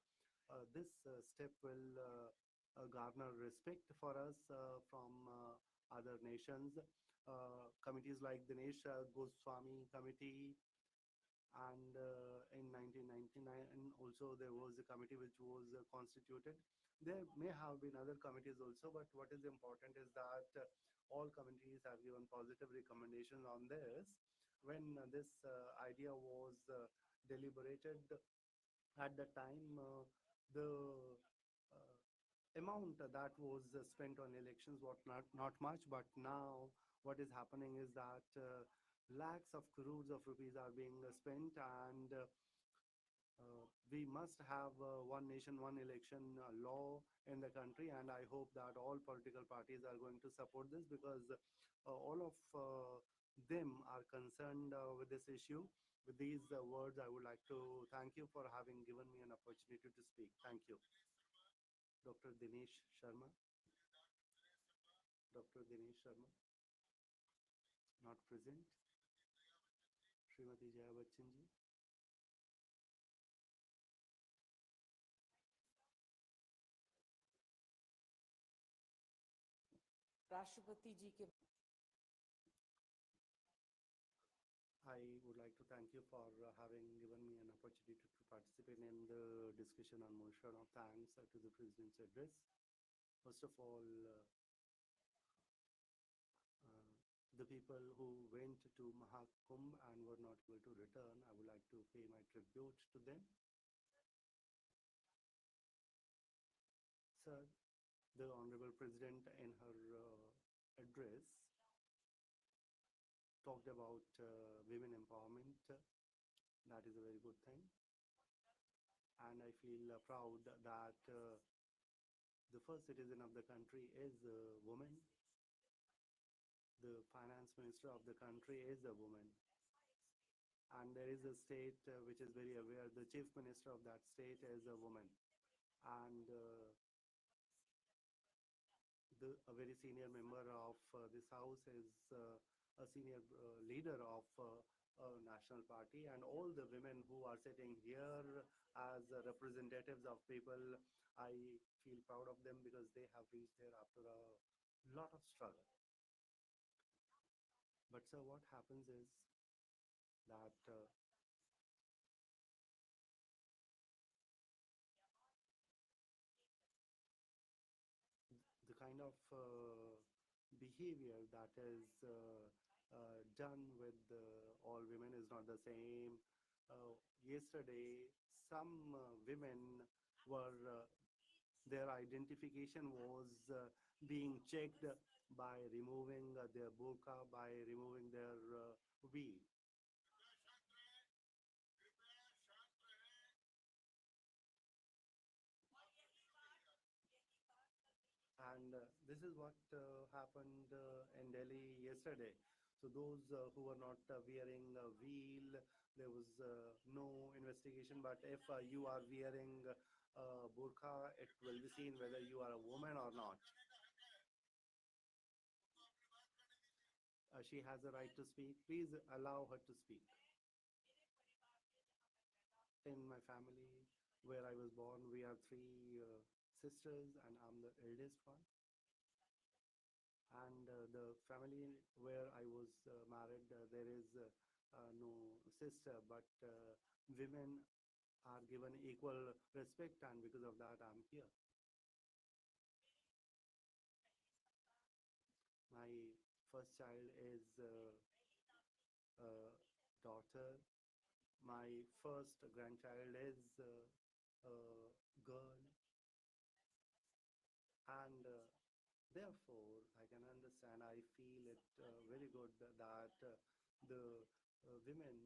this step will garner respect for us from other nations. Committees like Dinesh Goswami Committee, and in 1999 also there was a committee which was constituted. There may have been other committees also, but what is important is that all committees have given positive recommendations on this. When this idea was deliberated at the time, the amount that was spent on elections was not much, but now what is happening is that lakhs of crores of rupees are being spent, and we must have one nation, one election law in the country, and I hope that all political parties are going to support this, because all of them are concerned with this issue. With these words, I would like to thank you for having given me an opportunity to speak. Thank you. Dr. Dinesh Sharma. Dr. Dinesh Sharma. Not present. Srimati Jaya Bachchan ji. राष्ट्रपति जी के I would like to thank you for having given me an opportunity to participate in the discussion on motion of thanks to the President's address. First of all, the people who went to Mahakumbh and were not able to return, I would like to pay my tribute to them. Sir, the Honorable President in her address talked about women empowerment. That is a very good thing. And I feel proud that the first citizen of the country is a woman. The finance minister of the country is a woman. And there is a state which is very aware. The chief minister of that state is a woman. And a very senior member of this house is a senior leader of a national party, and all the women who are sitting here as representatives of people, I feel proud of them because they have reached there after a lot of struggle. But sir, what happens is that the kind of behavior that is done with all women is not the same. Yesterday, some women were, their identification was being checked by removing their burqa, by removing their veil. And this is what happened in Delhi yesterday. So those who were not wearing a veil, there was no investigation. But if you are wearing burqa, it will be seen whether you are a woman or not. She has a right to speak. Please allow her to speak. In my family, where I was born, we are three sisters, and I'm the eldest one. And the family where I was married, there is no sister, but women are given equal respect, and because of that, I'm here. My first child is a daughter. My first grandchild is a girl. And therefore, I can understand, I feel it very good that the women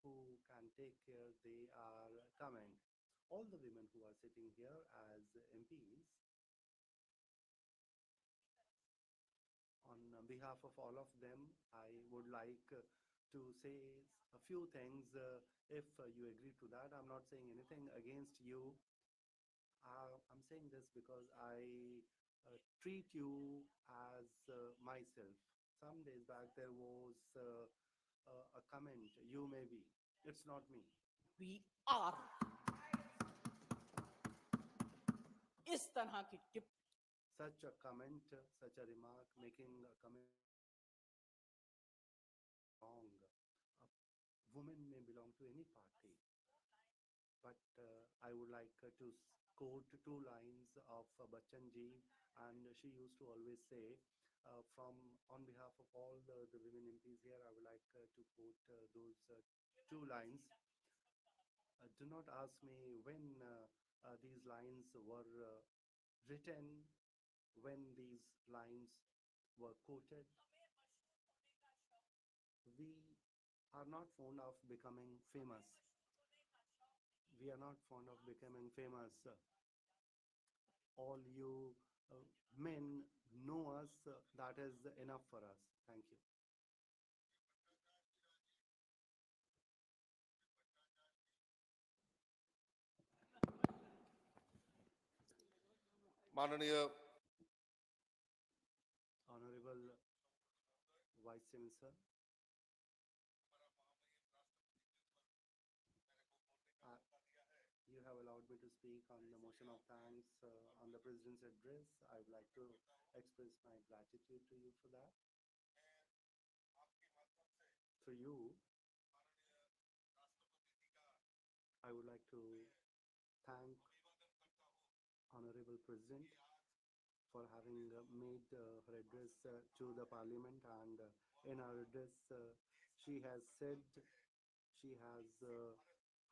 who can take care, they are coming. All the women who are sitting here as MPs, on behalf of all of them, I would like to say a few things. If you agree to that, I'm not saying anything against you. I'm saying this because I treat you as myself. Some days back, there was a comment, you may be. It's not me. We are. इस तरह की tip Such a comment, such a remark, making a comment wrong. A woman may belong to any party, but I would like to quote two lines of Bachchan ji, and she used to always say, on behalf of all the women MPs here, I would like to quote those two lines. Do not ask me when these lines were written, when these lines were quoted. We are not fond of becoming famous. We are not fond of becoming famous. All you men know us, that is enough for us. Thank you. माननीय Honorable Vice Chancellor, you have allowed me to speak on the motion of thanks on the President's address. I would like to express my gratitude to you for that. Through you, I would like to thank Honorable President for having made her address to the Parliament, and in her address, she has said, she has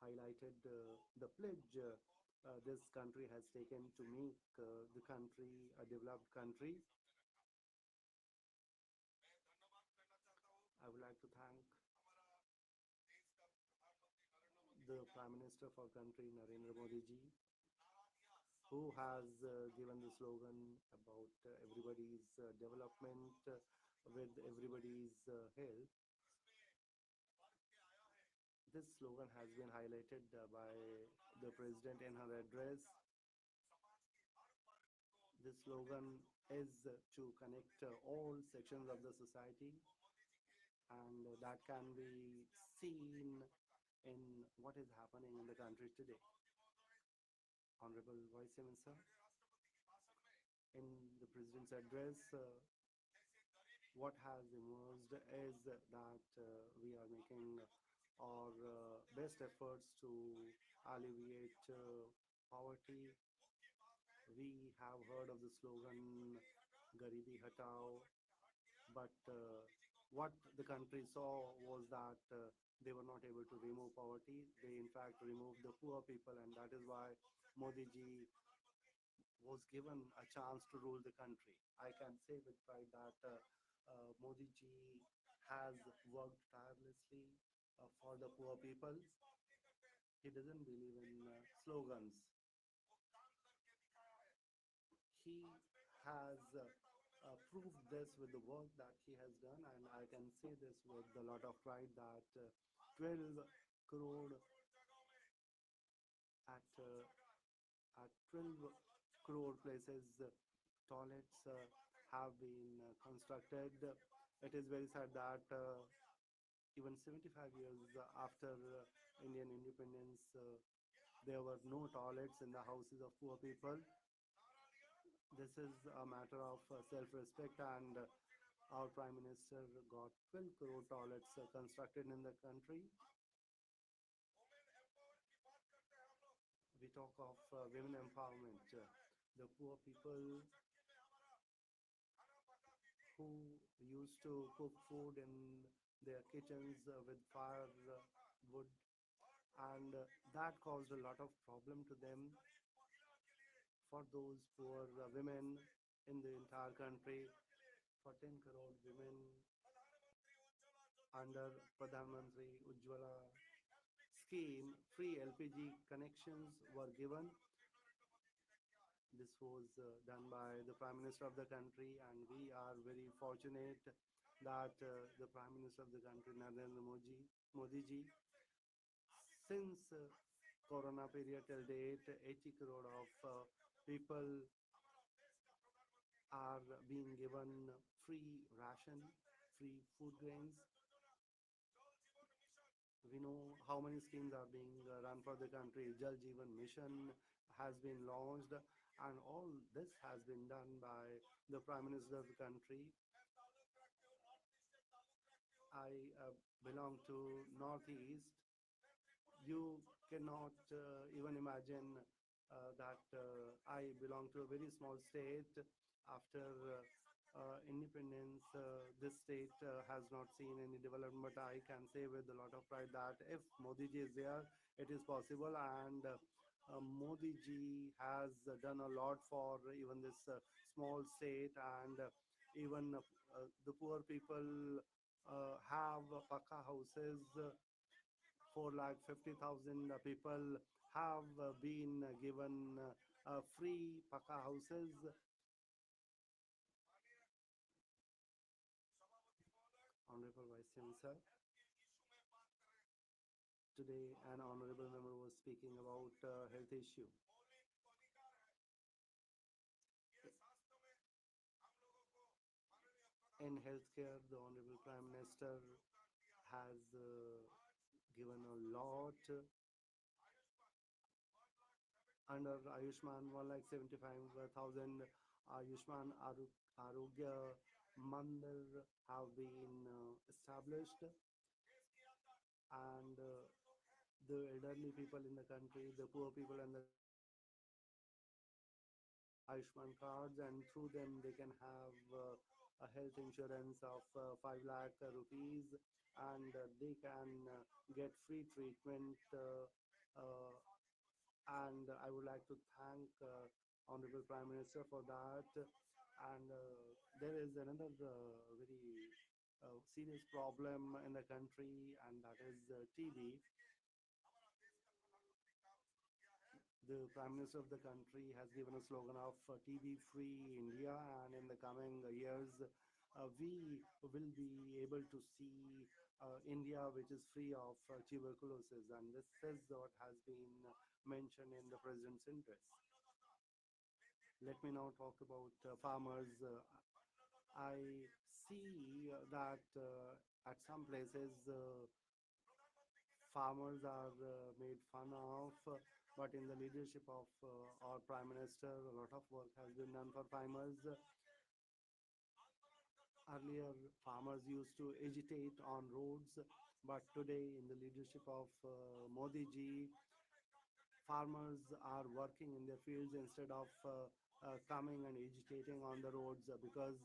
highlighted the pledge this country has taken to make the country a developed country. I would like to thank the Prime Minister for country, Narendra Modi ji, who has given the slogan about everybody's development with everybody's help. This slogan has been highlighted by the President in her address. This slogan is to connect all sections of the society, and that can be seen in what is happening in the country today. Honorable Vice Chancellor, in the President's address, what has emerged is that we are making our best efforts to alleviate poverty. We have heard of the slogan Garibi Hatao, but what the country saw was that they were not able to remove poverty. They in fact removed the poor people, and that is why Modi ji was given a chance to rule the country. I can say with pride that Modi ji has worked tirelessly for the poor people. He doesn't believe in slogans. He has proved this with the work that he has done, and I can say this with a lot of pride that 12 crore at 12 crore places toilets have been constructed. It is very sad that even 75 years after Indian independence, there were no toilets in the houses of poor people. This is a matter of self-respect, and our Prime Minister got 12 crore toilets constructed in the country. We talk of women empowerment. The poor people who used to cook food in their kitchens with firewood, and that caused a lot of problem to them. For those poor women in the entire country, for 10 crore women under Pradhan Mantri Ujjwala scheme, free LPG connections were given. This was done by the Prime Minister of the country, and we are very fortunate that the Prime Minister of the country, Narendra Modi ji, since Corona period till date, 80 crore of people are being given free ration, free food grains. We know how many schemes are being run for the country. Jal Jeevan Mission has been launched, and all this has been done by the Prime Minister of the country. I belong to Northeast. You cannot even imagine that I belong to a very small state. After independence, this state has not seen any development. But I can say with a lot of pride that if Modi ji is there, it is possible. And Modi ji has done a lot for even this small state, and even the poor people have pakka houses. 4,50,000 people have been given free pakka houses. Honorable Vice Chancellor, today an honorable member was speaking about health issue. In healthcare, the Honorable Prime Minister has given a lot. Under Ayushman, 1,75,000 Ayushman Arogya Mandir have been established, and the elderly people in the country, the poor people, and the Ayushman cards, and through them they can have a health insurance of 5 lakh rupees, and they can get free treatment. And I would like to thank Honorable Prime Minister for that. And there is another very serious problem in the country, and that is TB. The Prime Minister of the country has given a slogan of TB-free India, and in the coming years, we will be able to see India which is free of tuberculosis, and this is what has been mentioned in the President's interest. Let me now talk about farmers. I see that at some places farmers are made fun of, but in the leadership of our Prime Minister, a lot of work has been done for farmers. Earlier, farmers used to agitate on roads, but today, in the leadership of Modi ji, farmers are working in their fields instead of coming and agitating on the roads, because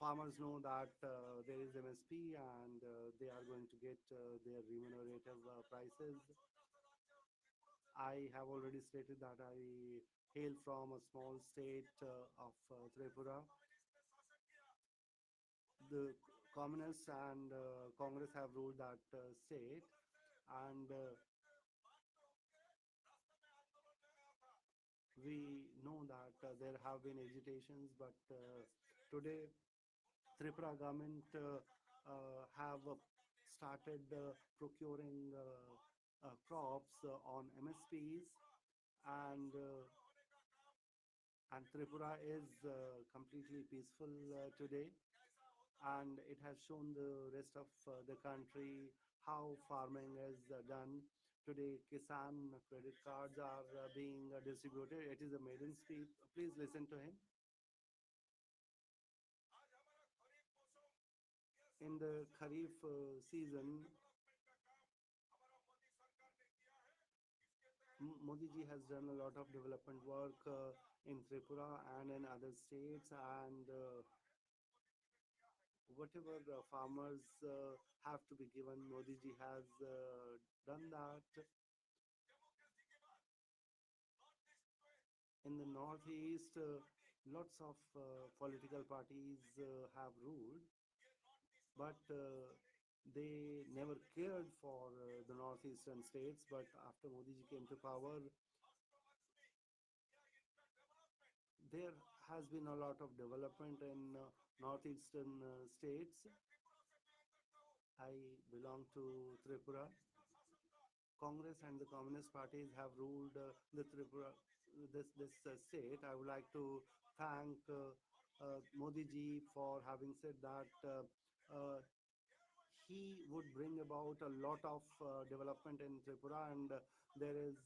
farmers know that there is MSP, and they are going to get their remunerative prices. I have already stated that I hail from a small state of Tripura. The communists and Congress have ruled that state, and we know that there have been agitations, but today Tripura government have started procuring crops on MSPs, and Tripura is completely peaceful today, and it has shown the rest of the country how farming is done. Today, Kisan credit cards are being distributed. It is a maiden speech. Please listen to him. In the Kharif season, Modi ji has done a lot of development work in Tripura and in other states, and whatever the farmers have to be given, Modi ji has done that. In the Northeast, lots of political parties have ruled, but they never cared for the northeastern states. But after Modi ji came to power, there has been a lot of development in northeastern states. I belong to Tripura. Congress and the Communist parties have ruled the Tripura, this state. I would like to thank Modi ji for having said that he would bring about a lot of development in Tripura, and there is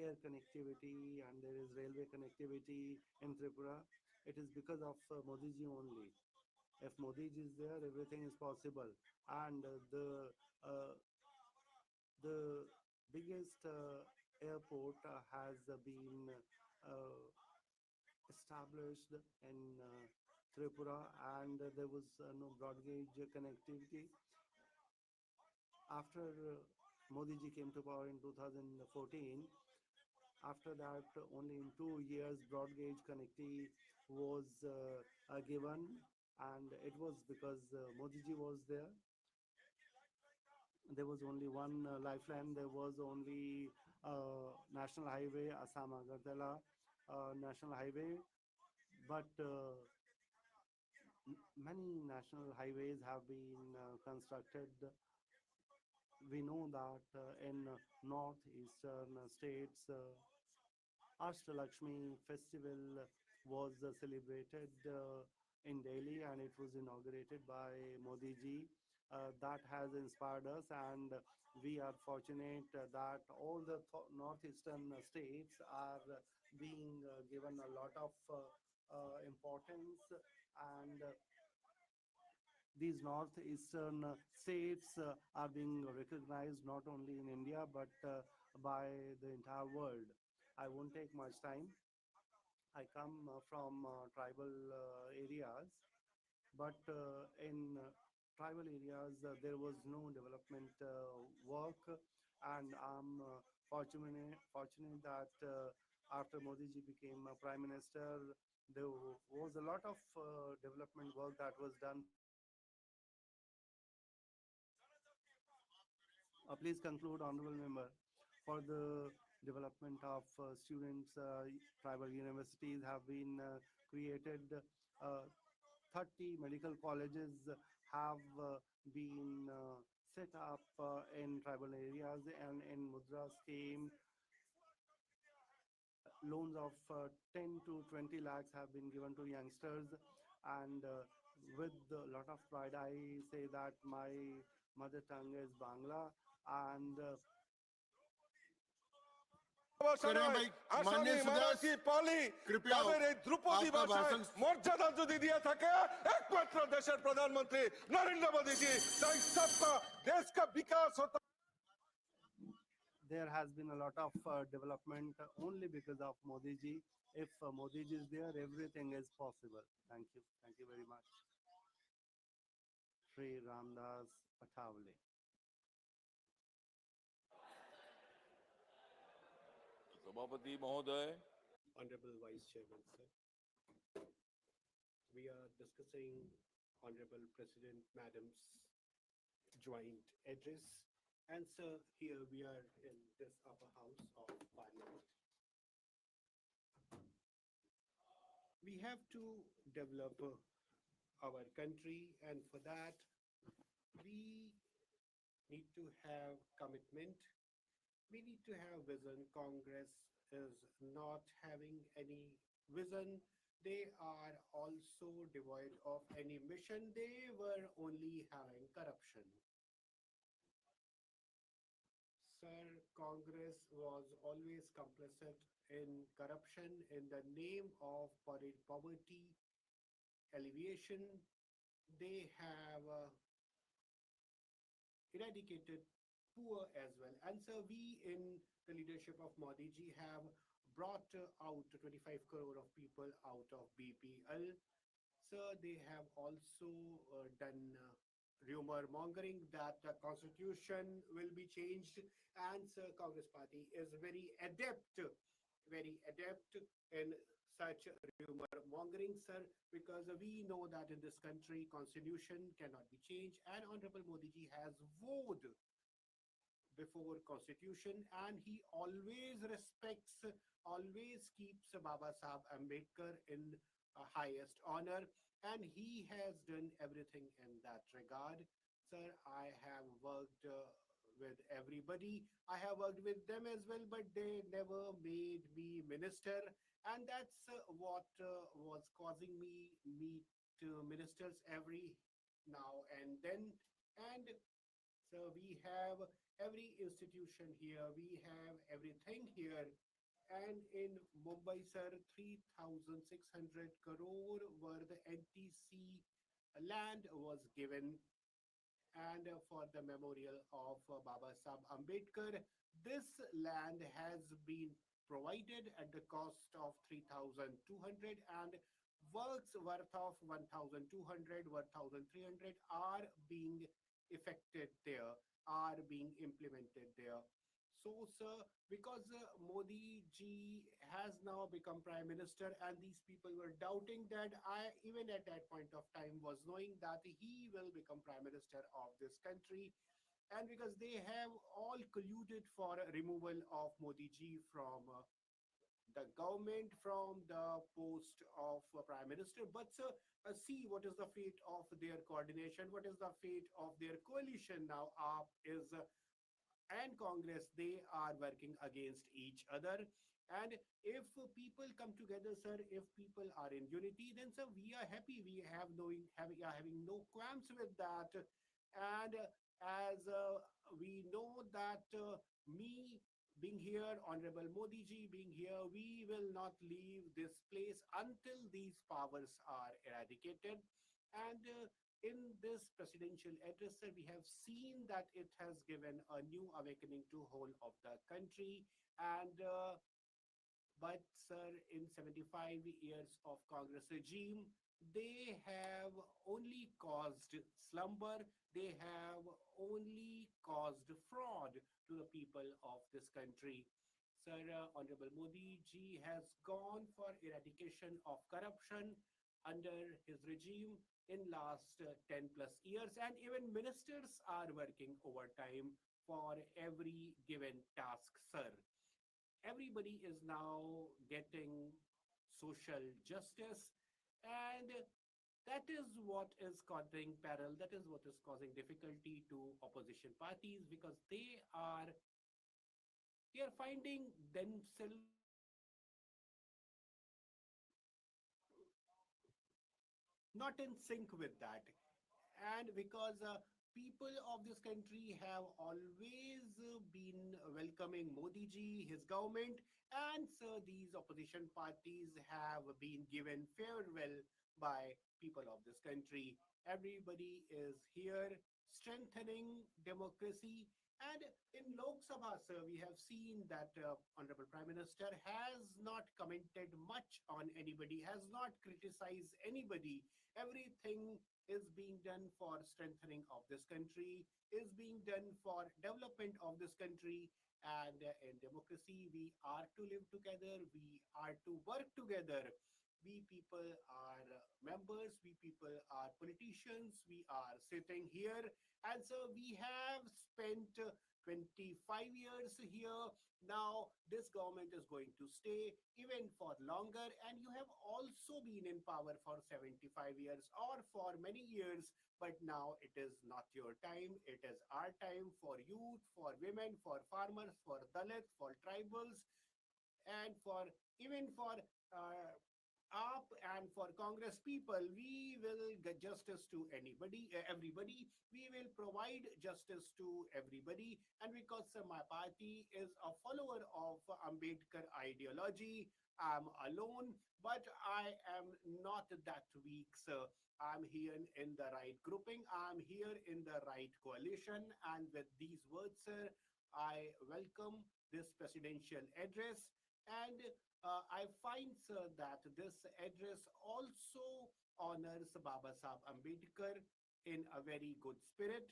air connectivity and there is railway connectivity in Tripura. It is because of Modi ji only. If Modi ji is there, everything is possible. And the biggest airport has been established in Tripura, and there was no broad gauge connectivity. After Modi ji came to power in 2014, after that, only in 2 years, broad gauge connectivity was given, and it was because Modi ji was there. There was only one lifeline. There was only National Highway, Assam-Agartala National Highway, but many national highways have been constructed. We know that in northeastern states, Ashtalakshmi festival was celebrated in Delhi, and it was inaugurated by Modi ji. That has inspired us, and we are fortunate that all the northeastern states are being given a lot of importance, and these northeastern states are being recognized not only in India but by the entire world. I won't take much time. I come from tribal areas, but in tribal areas there was no development work, and I'm fortunate that after Modi ji became Prime Minister, there was a lot of development work that was done. Please conclude, Honorable Member. For the development of students, tribal universities have been created. 30 medical colleges have been set up in tribal areas, and in Mudra scheme, loans of 10 to 20 lakhs have been given to youngsters, and with a lot of pride I say that my mother tongue is Bangla, and माननीय मराठी पाली তাদের এই ধ্রুপদী ভাষায় মর্যাদা যদি দিয়ে থাকে একমাত্র দেশের প্রধানমন্ত্রী নরেন্দ্র মোদী জি তাই সবকা দেশ का विकास होता there has been a lot of development only because of Modi ji. If Modi ji is there, everything is possible. Thank you very much. Shri Ramdas Athavale. सभापति महोदय, Honorable Vice Chairman, sir. We are discussing Honorable President Madam's joint address. And sir, here we are in this upper house of Parliament. We have to develop our country, and for that, we need to have commitment. We need to have vision. Congress is not having any vision. They are also devoid of any mission. They were only having corruption. Sir, Congress was always complicit in corruption in the name of poverty alleviation. They have eradicated poor as well. And so we in the leadership of Modi ji have brought out 25 crore of people out of BPL. So they have also done rumor mongering that the constitution will be changed, and Sir, Congress party is very adept in such rumor mongering, sir, because we know that in this country constitution cannot be changed, and Honorable Modi ji has vowed before constitution, and he always respects, always keeps Baba Sahib Ambedkar in highest honor, and he has done everything in that regard. Sir, I have worked with everybody. I have worked with them as well, but they never made me minister, and that's what was causing me meet ministers every now and then. And so we have every institution here, we have everything here. And in Mumbai, sir, 3,600 crore were the NTC land was given, and for the memorial of Baba Sahib Ambedkar, this land has been provided at the cost of 3,200, and works worth of 1,200, 1,300 are being effected there, are being implemented there. So, sir, because Modi ji has now become Prime Minister, and these people were doubting that, I even at that point of time was knowing that he will become Prime Minister of this country, and because they have all colluded for removal of Modi ji from the government, from the post of Prime Minister. But sir, see what is the fate of their coordination, what is the fate of their coalition now. AAP is and Congress, they are working against each other. And if people come together, sir, if people are in unity, then sir, we are happy. We have having no qualms with that. And as we know that me being here, Honorable Modi ji being here, we will not leave this place until these powers are eradicated. And in this presidential address, sir, we have seen that it has given a new awakening to whole of the country. And but sir, in 75 years of Congress regime, they have only caused slumber, they have only caused fraud to the people of this country. Sir, Honorable Modi ji has gone for eradication of corruption under his regime in last 10 plus years, and even ministers are working overtime for every given task, sir. Everybody is now getting social justice, and that is what is causing peril, that is what is causing difficulty to opposition parties, because they are finding themselves not in sync with that. And because people of this country have always been welcoming Modi ji, his government, and so these opposition parties have been given farewell by people of this country. Everybody is here strengthening democracy. And in Lok Sabha, sir, we have seen that Honorable Prime Minister has not commented much on anybody, has not criticized anybody. Everything is being done for strengthening of this country, is being done for development of this country. And in democracy, we are to live together, we are to work together. We people are members, we people are politicians, we are sitting here. And so we have spent 25 years here. Now this government is going to stay even for longer. And you have also been in power for 75 years or for many years. But now it is not your time. It is our time for youth, for women, for farmers, for Dalits, for tribals, and for even for AAP and for Congress people. We will get justice to everybody. We will provide justice to everybody. And because my party is a follower of Ambedkar ideology, I'm alone, but I am not that weak, sir. I'm here in the right grouping. I'm here in the right coalition. And with these words, sir, I welcome this presidential address. And I find, sir, that this address also honors Baba Sahib Ambedkar in a very good spirit.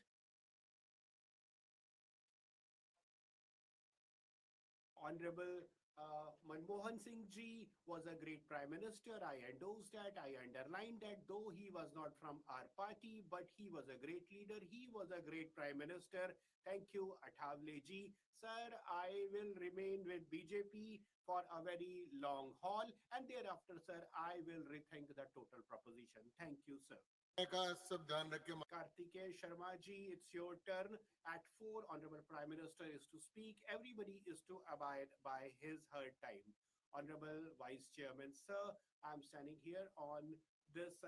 Honorable Manmohan Singh ji was a great prime minister. I endorsed that. I underlined that. Though he was not from our party, but he was a great leader. He was a great prime minister. Thank you, Athawale ji. Sir, I will remain with BJP for a very long haul. And thereafter, sir, I will rethink the total proposition. Thank you, sir. Kartikeya Sharma ji, it's your turn. At 4, Honorable Prime Minister is to speak. Everybody is to abide by her time. Honorable Vice Chairman, sir, I'm standing here on this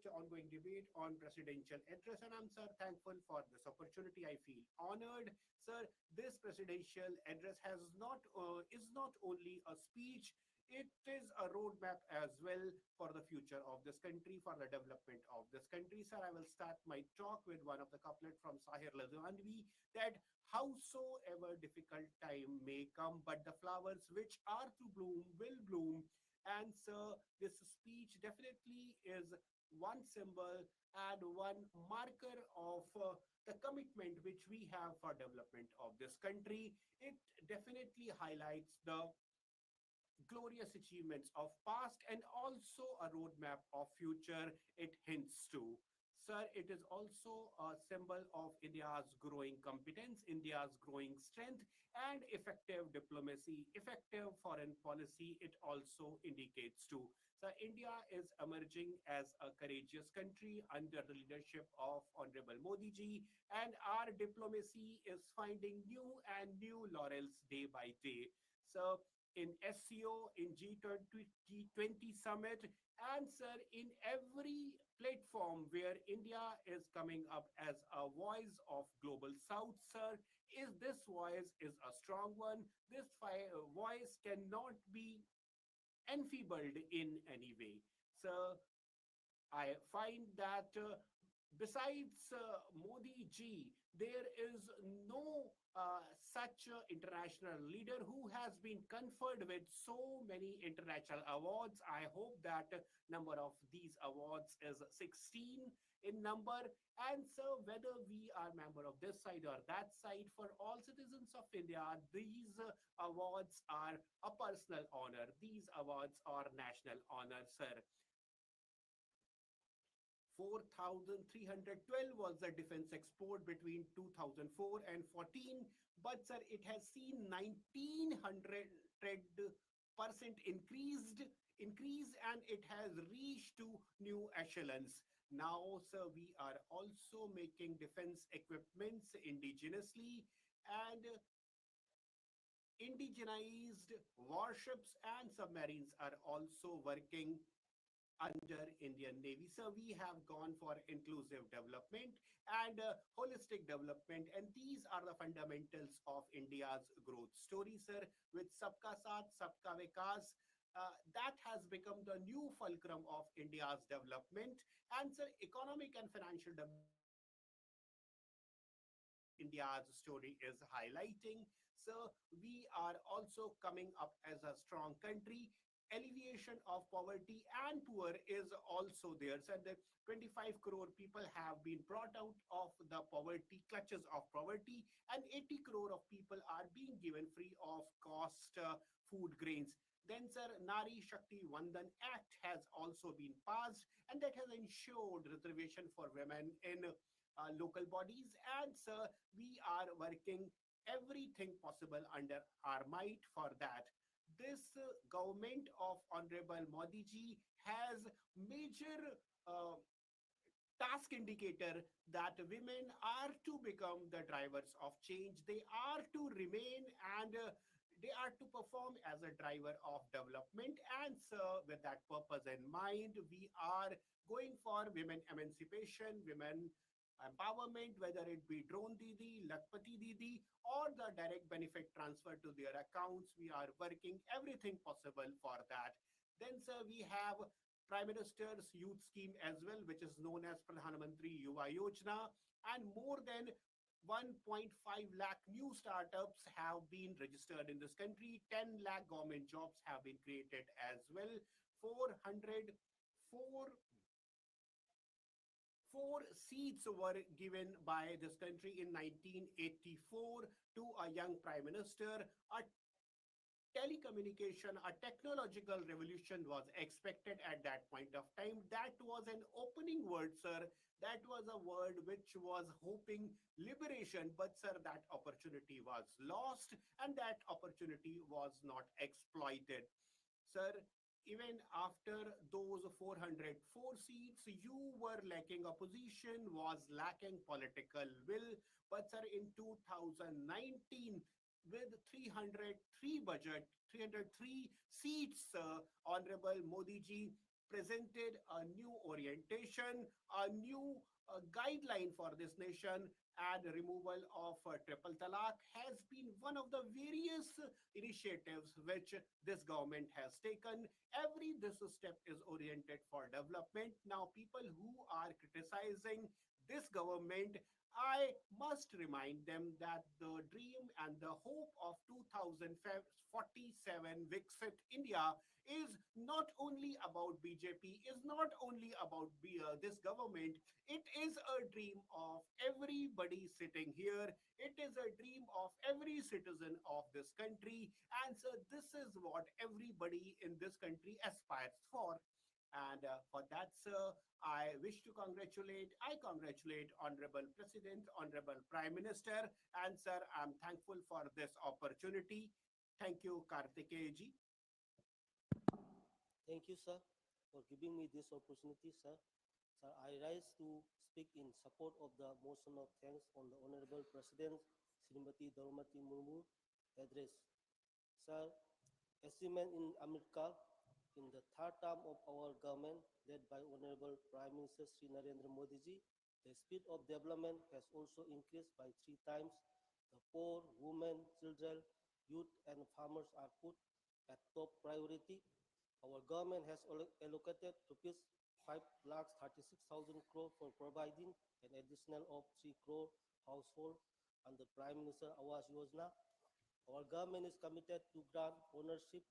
ongoing debate on presidential address, and I'm, sir, thankful for this opportunity. I feel honored. Sir, this presidential address is not only a speech, it is a roadmap as well for the future of this country, for the development of this country. Sir, I will start my talk with one of the couplet from Sahir Lazwanvi, that howsoever difficult time may come, but the flowers which are to bloom will bloom. And sir, this speech definitely is one symbol and one marker of the commitment which we have for development of this country. It definitely highlights the glorious achievements of past and also a roadmap of future it hints to. Sir, it is also a symbol of India's growing competence, India's growing strength, and effective diplomacy, effective foreign policy, it also indicates too. So India is emerging as a courageous country under the leadership of Honorable Modi ji, and our diplomacy is finding new and new laurels day by day. So in SCO, in G20 summit, and sir, in every platform where India is coming up as a voice of global South, sir, this voice is a strong one. This voice cannot be enfeebled in any way. So I find that besides Modi ji, there is no such international leader who has been conferred with so many international awards. I hope that number of these awards is 16 in number. And so whether we are member of this side or that side, for all citizens of India, these awards are a personal honor. These awards are national honor, sir. 4,312 was the defense export between 2004 and 14, but sir, it has seen 1,900% increase, and it has reached to new echelons. Now, sir, we are also making defense equipments indigenously, and indigenized warships and submarines are also working under Indian Navy. So we have gone for inclusive development and holistic development, and these are the fundamentals of India's growth story, sir. With Sabka Saath, Sabka Vikas, that has become the new fulcrum of India's development. And sir, economic and financial development India's story is highlighting. So we are also coming up as a strong country. Alleviation of poverty and poor is also there. So the 25 crore people have been brought out of the poverty clutches of poverty, and 80 crore of people are being given free of cost food grains. Then, sir, Nari Shakti Vandan Act has also been passed, and that has ensured reservation for women in local bodies. And, sir, we are working everything possible under our might for that. This government of Honorable Modi ji has major task indicator that women are to become the drivers of change. They are to remain and they are to perform as a driver of development. And so, with that purpose in mind, we are going for women emancipation, women empowerment, whether it be drone didi, lakpati didi, or the direct benefit transfer to their accounts. We are working everything possible for that. Then, sir, we have Prime Minister's youth scheme as well, which is known as Pradhan Mantri Yuva Yojana, and more than 1.5 lakh new startups have been registered in this country. 10 lakh government jobs have been created as well. 404 seats were given by this country in 1984 to a young prime minister. A telecommunication, a technological revolution was expected at that point of time. That was an opening word, sir. That was a word which was hoping liberation, but sir, that opportunity was lost and that opportunity was not exploited. Sir, even after those 404 seats, you were lacking opposition, was lacking political will. But sir, in 2019, with 303 budget, 303 seats, Honorable Modi ji presented a new orientation, a new guideline for this nation, and removal of triple talaq has been one of the various initiatives which this government has taken. Every this step is oriented for development. Now, people who are criticizing this government, I must remind them that the dream and the hope of 2047 Viksit India is not only about BJP, is not only about this government. It is a dream of everybody sitting here. It is a dream of every citizen of this country. And so this is what everybody in this country aspires for. And for that, sir, I congratulate Honorable President, Honorable Prime Minister, and sir, I'm thankful for this opportunity. Thank you, Kartikeya ji. Thank you, sir, for giving me this opportunity, sir. Sir, I rise to speak in support of the motion of thanks on the Honorable President, Srimati Draupadi Murmu address. Sir, achievement in America in the third term of our government, led by Honorable Prime Minister Sri Narendra Modi ji, the speed of development has also increased by 3 times. The poor, women, children, youth, and farmers are put at top priority. Our government has allocated rupees 5,36,000 crore for providing an additional of 3 crore household under Prime Minister Awas Yojana. Our government is committed to grant ownership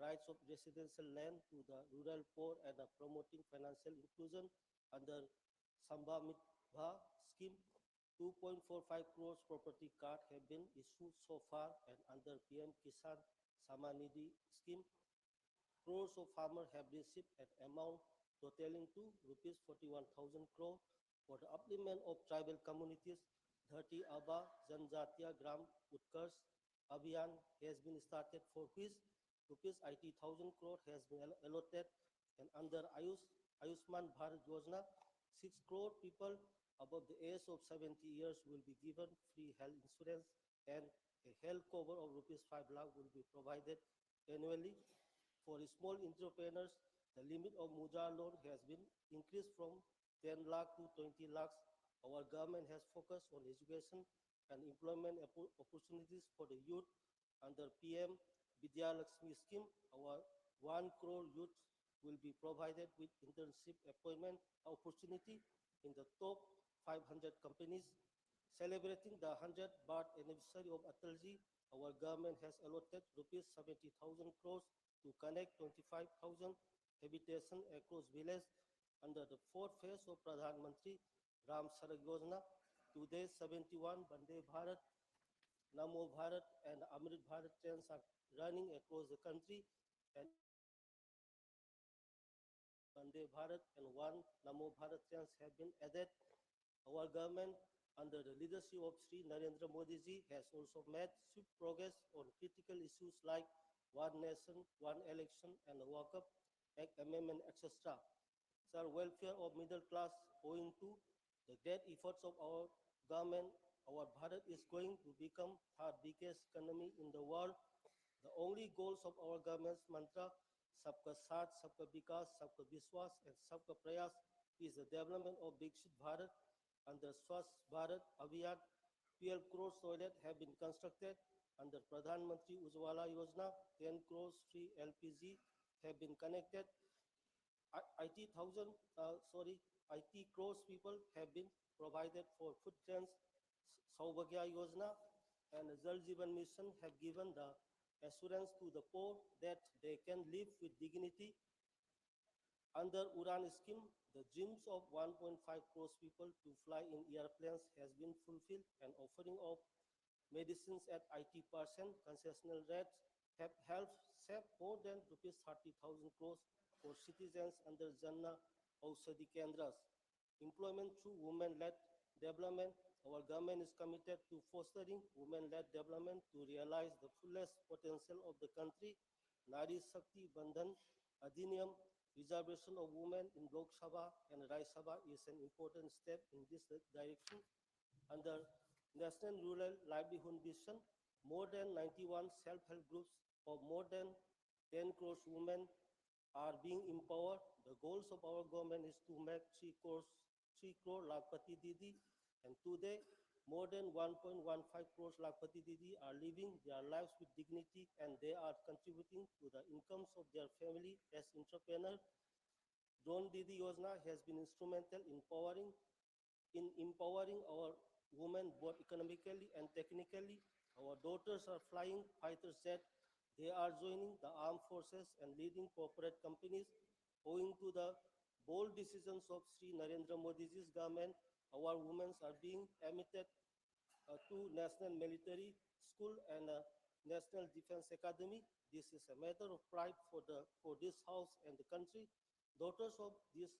rights of residential land to the rural poor and promoting financial inclusion under Sambhamitbha scheme. 2.45 crores property card have been issued so far, and under PM Kisan Samman Nidhi scheme, crores of farmers have received an amount totaling to rupees 41,000 crore for the upliftment of tribal communities. Dhati Aba Janjatiya Gram Utkarsh Abhiyan has been started, for which rupees 80,000 crore has been allotted, and under Ayushman Bharat Yojana, 6 crore people above the age of 70 years will be given free health insurance, and a health cover of rupees 5 lakh will be provided annually. For small entrepreneurs, the limit of Mudra loan has been increased from 10 lakh to 20 lakhs. Our government has focused on education and employment opportunities for the youth under PM Vidya Lakshmi scheme. Our 1 crore youth will be provided with internship appointment opportunity in the top 500 companies. Celebrating the 100th birth anniversary of Atalji, our government has allotted rupees 70,000 crores to connect 25,000 habitation across villages under the 4th phase of Pradhan Mantri Gram Sadak Yojana. Today, 71 Vande Bharat, Namo Bharat, and Amrit Bharat trains are running across the country, and Vande Bharat and one Namo Bharat trains have been added. Our government, under the leadership of Sri Narendra Modi ji, has also made swift progress on critical issues like One Nation, One Election, and the Walk-up Act Amendment, etc. Sir, welfare of middle class, owing to the great efforts of our government, our Bharat is going to become third biggest economy in the world. The only goals of our government's mantra, Sabka Saath, Sabka Vikas, Sabka Vishwas, and Sabka Prayas, is the development of Viksit Bharat. Under Swachh Bharat Abhiyan, 12 crores toilets have been constructed. Under Pradhan Mantri Ujjwala Yojana, 10 crores free LPG have been connected. IT crores people have been provided for food grants. Saubhagya Yojana and Jal Jeevan Mission have given the assurance to the poor that they can live with dignity. Under Udan scheme, the dreams of 1.5 crores people to fly in airplanes has been fulfilled, and offering of medicines at 80% concessional rates have helped save more than rupees 30,000 crores for citizens under Janna Aushadhi Kendras. Employment through women-led development. Our government is committed to fostering women-led development to realize the fullest potential of the country. Nari Shakti Bandhan Adhiniyam, reservation of women in Lok Sabha and Rajya Sabha, is an important step in this direction. Under National Rural Livelihood Mission, more than 91 self-help groups of more than 10 crores women are being empowered. The goals of our government is to make 3 crore Lakhpati Didi, and today more than 1.15 crores Lakhpati Didi are living their lives with dignity, and they are contributing to the incomes of their family as entrepreneurs. Drone Didi Yojana has been instrumental in empowering our women both economically and technically. Our daughters are flying fighter jets. They are joining the armed forces and leading corporate companies. Owing to the bold decisions of Sri Narendra Modi's government, our women are being admitted to National Military School and National Defense Academy. This is a matter of pride for this house and the country. Daughters of these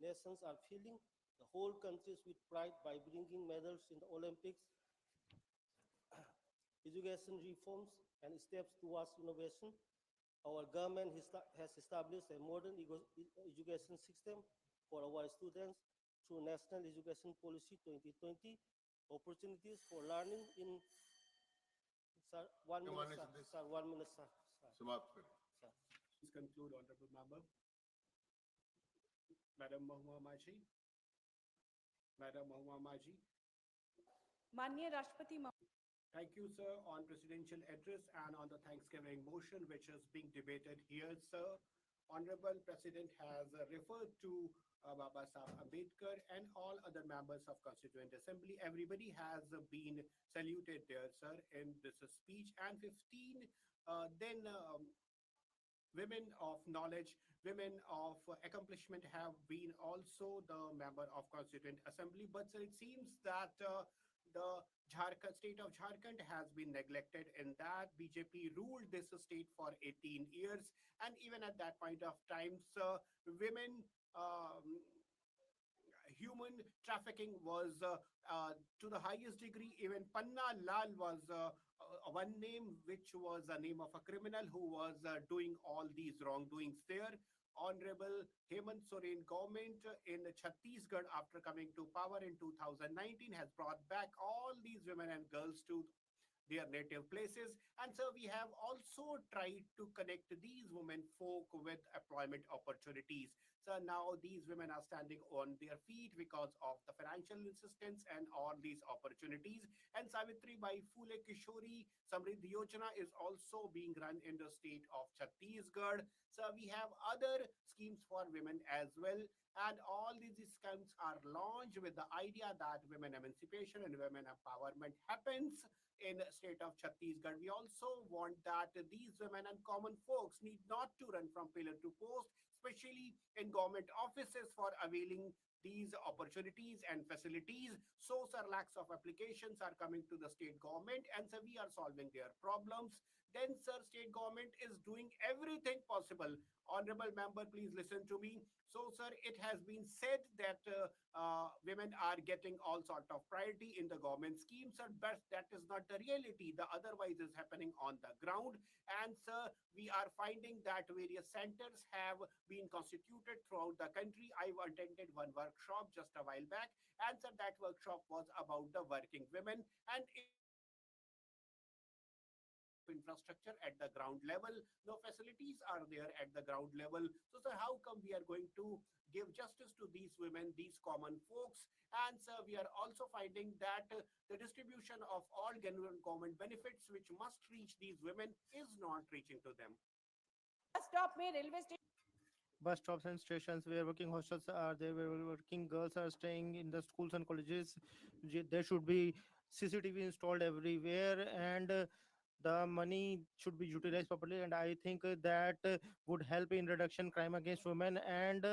nations are filling the whole countries with pride by bringing medals in the Olympics. Education reforms and steps towards innovation. Our government has established a modern education system for our students through National Education Policy 2020. Opportunities for learning in, sir, 1 minute, sir. Sir, 1 minute, sir. Sir. Please conclude, Honorable Member. Madam Mahua Maji. Madam Mahua Maji. माननीय राष्ट्रपति Thank you, sir, on presidential address and on the Thanksgiving motion, which is being debated here, sir. Honorable President has referred to Baba Sahib Ambedkar and all other members of Constituent Assembly. Everybody has been saluted there, sir, in this speech. And 15 women of knowledge, women of accomplishment have been also the member of Constituent Assembly. But sir, it seems that the state of Jharkhand has been neglected in that BJP ruled this state for 18 years. And even at that point of time, sir, women, human trafficking was to the highest degree. Even Panna Lal was one name, which was the name of a criminal who was doing all these wrongdoings there. Honorable Hemant Soren government in Chhattisgarh, after coming to power in 2019, has brought back all these women and girls to their native places. And so we have also tried to connect these women folk with employment opportunities. So now these women are standing on their feet because of the financial assistance and all these opportunities. And Savitri Bai Phule Kishori Samriddhi Yojana is also being run in the state of Chhattisgarh. So we have other schemes for women as well. And all these schemes are launched with the idea that women emancipation and women empowerment happens in the state of Chhattisgarh. We also want that these women and common folks need not to run from pillar to post, especially in government offices, for availing these opportunities and facilities. So, sir, lakhs of applications are coming to the state government, and so we are solving their problems. then sir, state government is doing everything possible. Honorable member, please listen to me. So, sir, it has been said that women are getting all sort of priority in the government schemes, sir, but that is not the reality. The otherwise is happening on the ground. And, sir, we are finding that various centers have been constituted throughout the country. I attended one workshop just a while back, and, sir, that workshop was about the working women, and it was infrastructure at the ground level. No facilities are there at the ground level. So, sir, how come we are going to give justice to these women, these common folks? And, sir, we are also finding that the distribution of all government benefits which must reach these women is not reaching to them. Bus stop में railway station Bus stops and stations where working hostels are there, where working girls are staying in the schools and colleges. There should be CCTV installed everywhere, and the money should be utilized properly. And I think that would help in reduction crime against women. And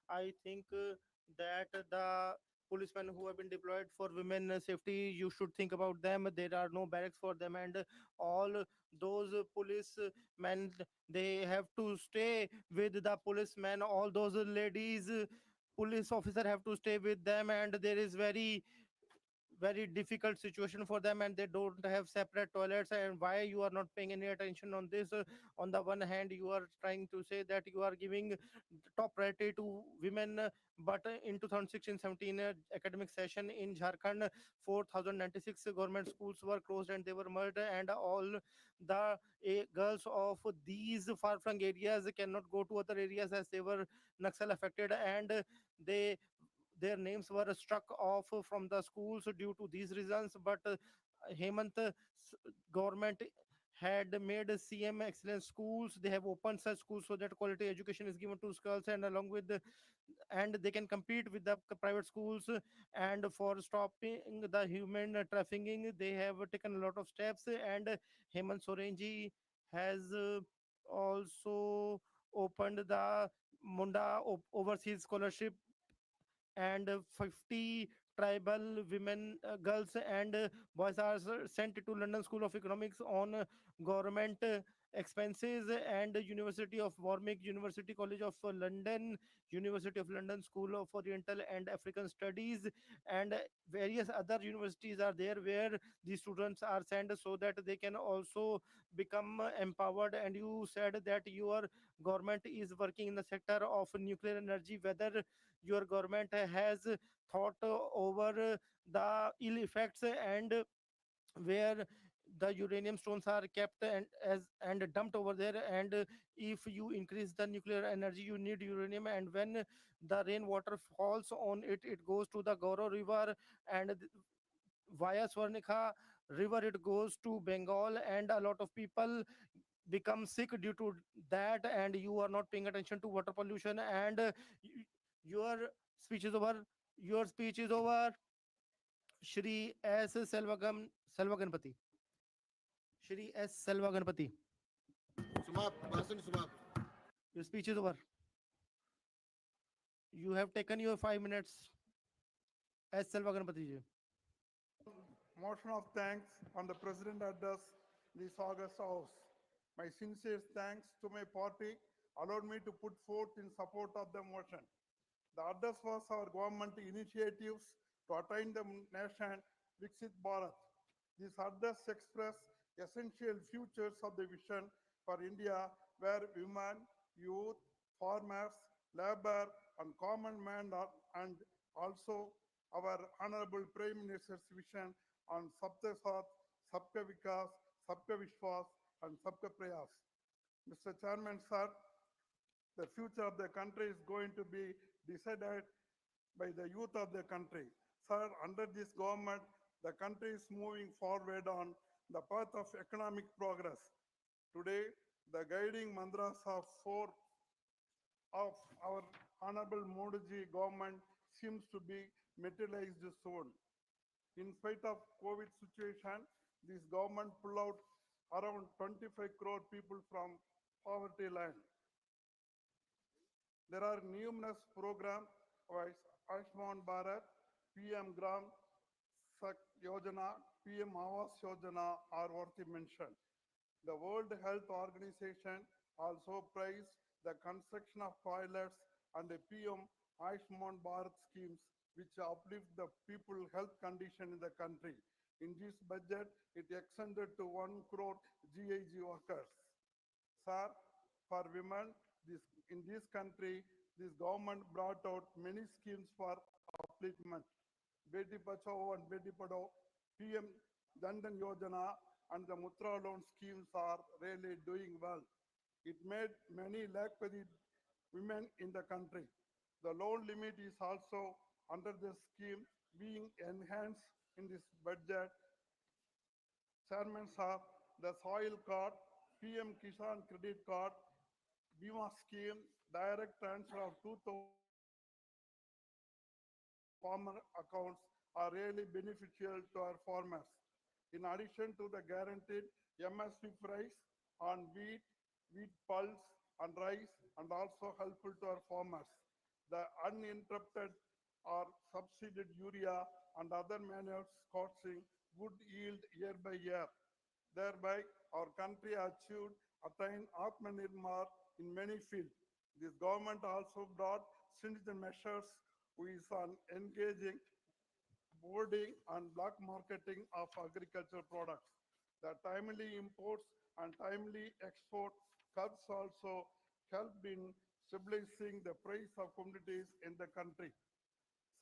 I think that the policemen who have been deployed for women safety, you should think about them. There are no barracks for them, and all those policemen, they have to stay with the policemen. All those ladies police officer have to stay with them, and there is very difficult situation for them, and they don't have separate toilets. And why you are not paying any attention on this? On the one hand, you are trying to say that you are giving top priority to women, but in 2016-17 academic session in Jharkhand, 4096 government schools were closed and they were merged, and all the girls of these far-flung areas cannot go to other areas as they were Naxal affected, and they their names were struck off from the schools due to these reasons. But Hemant government had made CM excellent schools. They have opened such schools so that quality education is given to girls, and along with and they can compete with the private schools. And for stopping the human trafficking, they have taken a lot of steps. And Hemant Sorenji has also opened the Munda Overseas Scholarship, and 50 tribal women, girls and boys are sent to London School of Economics on government expenses. And University of Warwick, University College of London, University of London School of Oriental and African Studies, and various other universities are there where the students are sent so that they can also become empowered. And you said that your government is working in the sector of nuclear energy. Whether your government has thought over the ill effects, and where the uranium stones are kept and dumped over there, and if you increase the nuclear energy, you need uranium, and when the rainwater falls on it, it goes to the Goro river, and via Swarnika river it goes to Bengal, and a lot of people become sick due to that. And you are not paying attention to water pollution. And your speech is over. Your speech is over. Shri S. Selvaganpati. Shri S. Selvaganpati. Your speech is over. You have taken your 5 minutes. S. Selvaganpati ji. Motion of thanks on the President address this August House. My sincere thanks to my party allowed me to put forth in support of the motion. The address was our government initiatives to attain the nation Viksit Bharat. This address expressed essential futures of the vision for India, where women, youth, farmers, labor, and common man are, and also our Honorable Prime Minister's vision on Sabka Saath, Sabka Vikas, Sabka Vishwas, and Sabka Prayas. Mr. Chairman, sir, the future of the country is going to be decided by the youth of the country. Sir, under this government, the country is moving forward on the path of economic progress. Today, the guiding mantras of our Honorable Modi ji government seems to be materialized soon. In spite of COVID situation, this government pulled out around 25 crore people from poverty line. There are numerous programs like Ayushman Bharat, PM Gram Sak Yojana, PM Awas Yojana are worthy mention. The World Health Organization also praised the construction of toilets and the PM Ayushman Bharat schemes, which uplift the people health condition in the country. In this budget, it extended to 1 crore GIG workers. Sir, for women in this country, this government brought out many schemes for upliftment. Beti Bachao and Beti Padhao, PM Jandan Yojana and the Mudra loan schemes are really doing well. It made many lakpati women in the country. The loan limit is also under the scheme being enhanced in this budget. Chairman Sir, the soil card, PM Kisan credit card, Bima scheme, direct transfer of 2,000 farmer accounts are really beneficial to our farmers. In addition to the guaranteed MSP price on wheat, wheat pulse and rice, and also helpful to our farmers. The uninterrupted or subsidized urea and other manures causing good yield year by year. Thereby, our country attained Atmanirbhar in many fields. This government also brought stringent measures which on engaging boarding and black marketing of agricultural products. The timely imports and timely export curbs also helped in stabilizing the price of commodities in the country.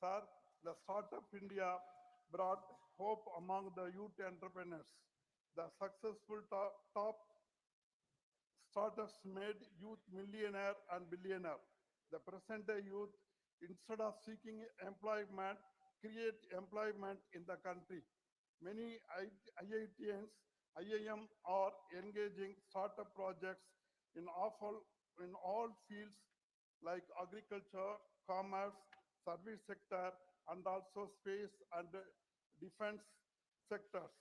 Sir, the Startup India brought hope among the youth entrepreneurs. The successful top startups made youth millionaire and billionaire. The present day youth, instead of seeking employment, create employment in the country. Many IITians, IIM are engaging startup projects in all fields like agriculture, commerce, service sector, and also space and defense sectors.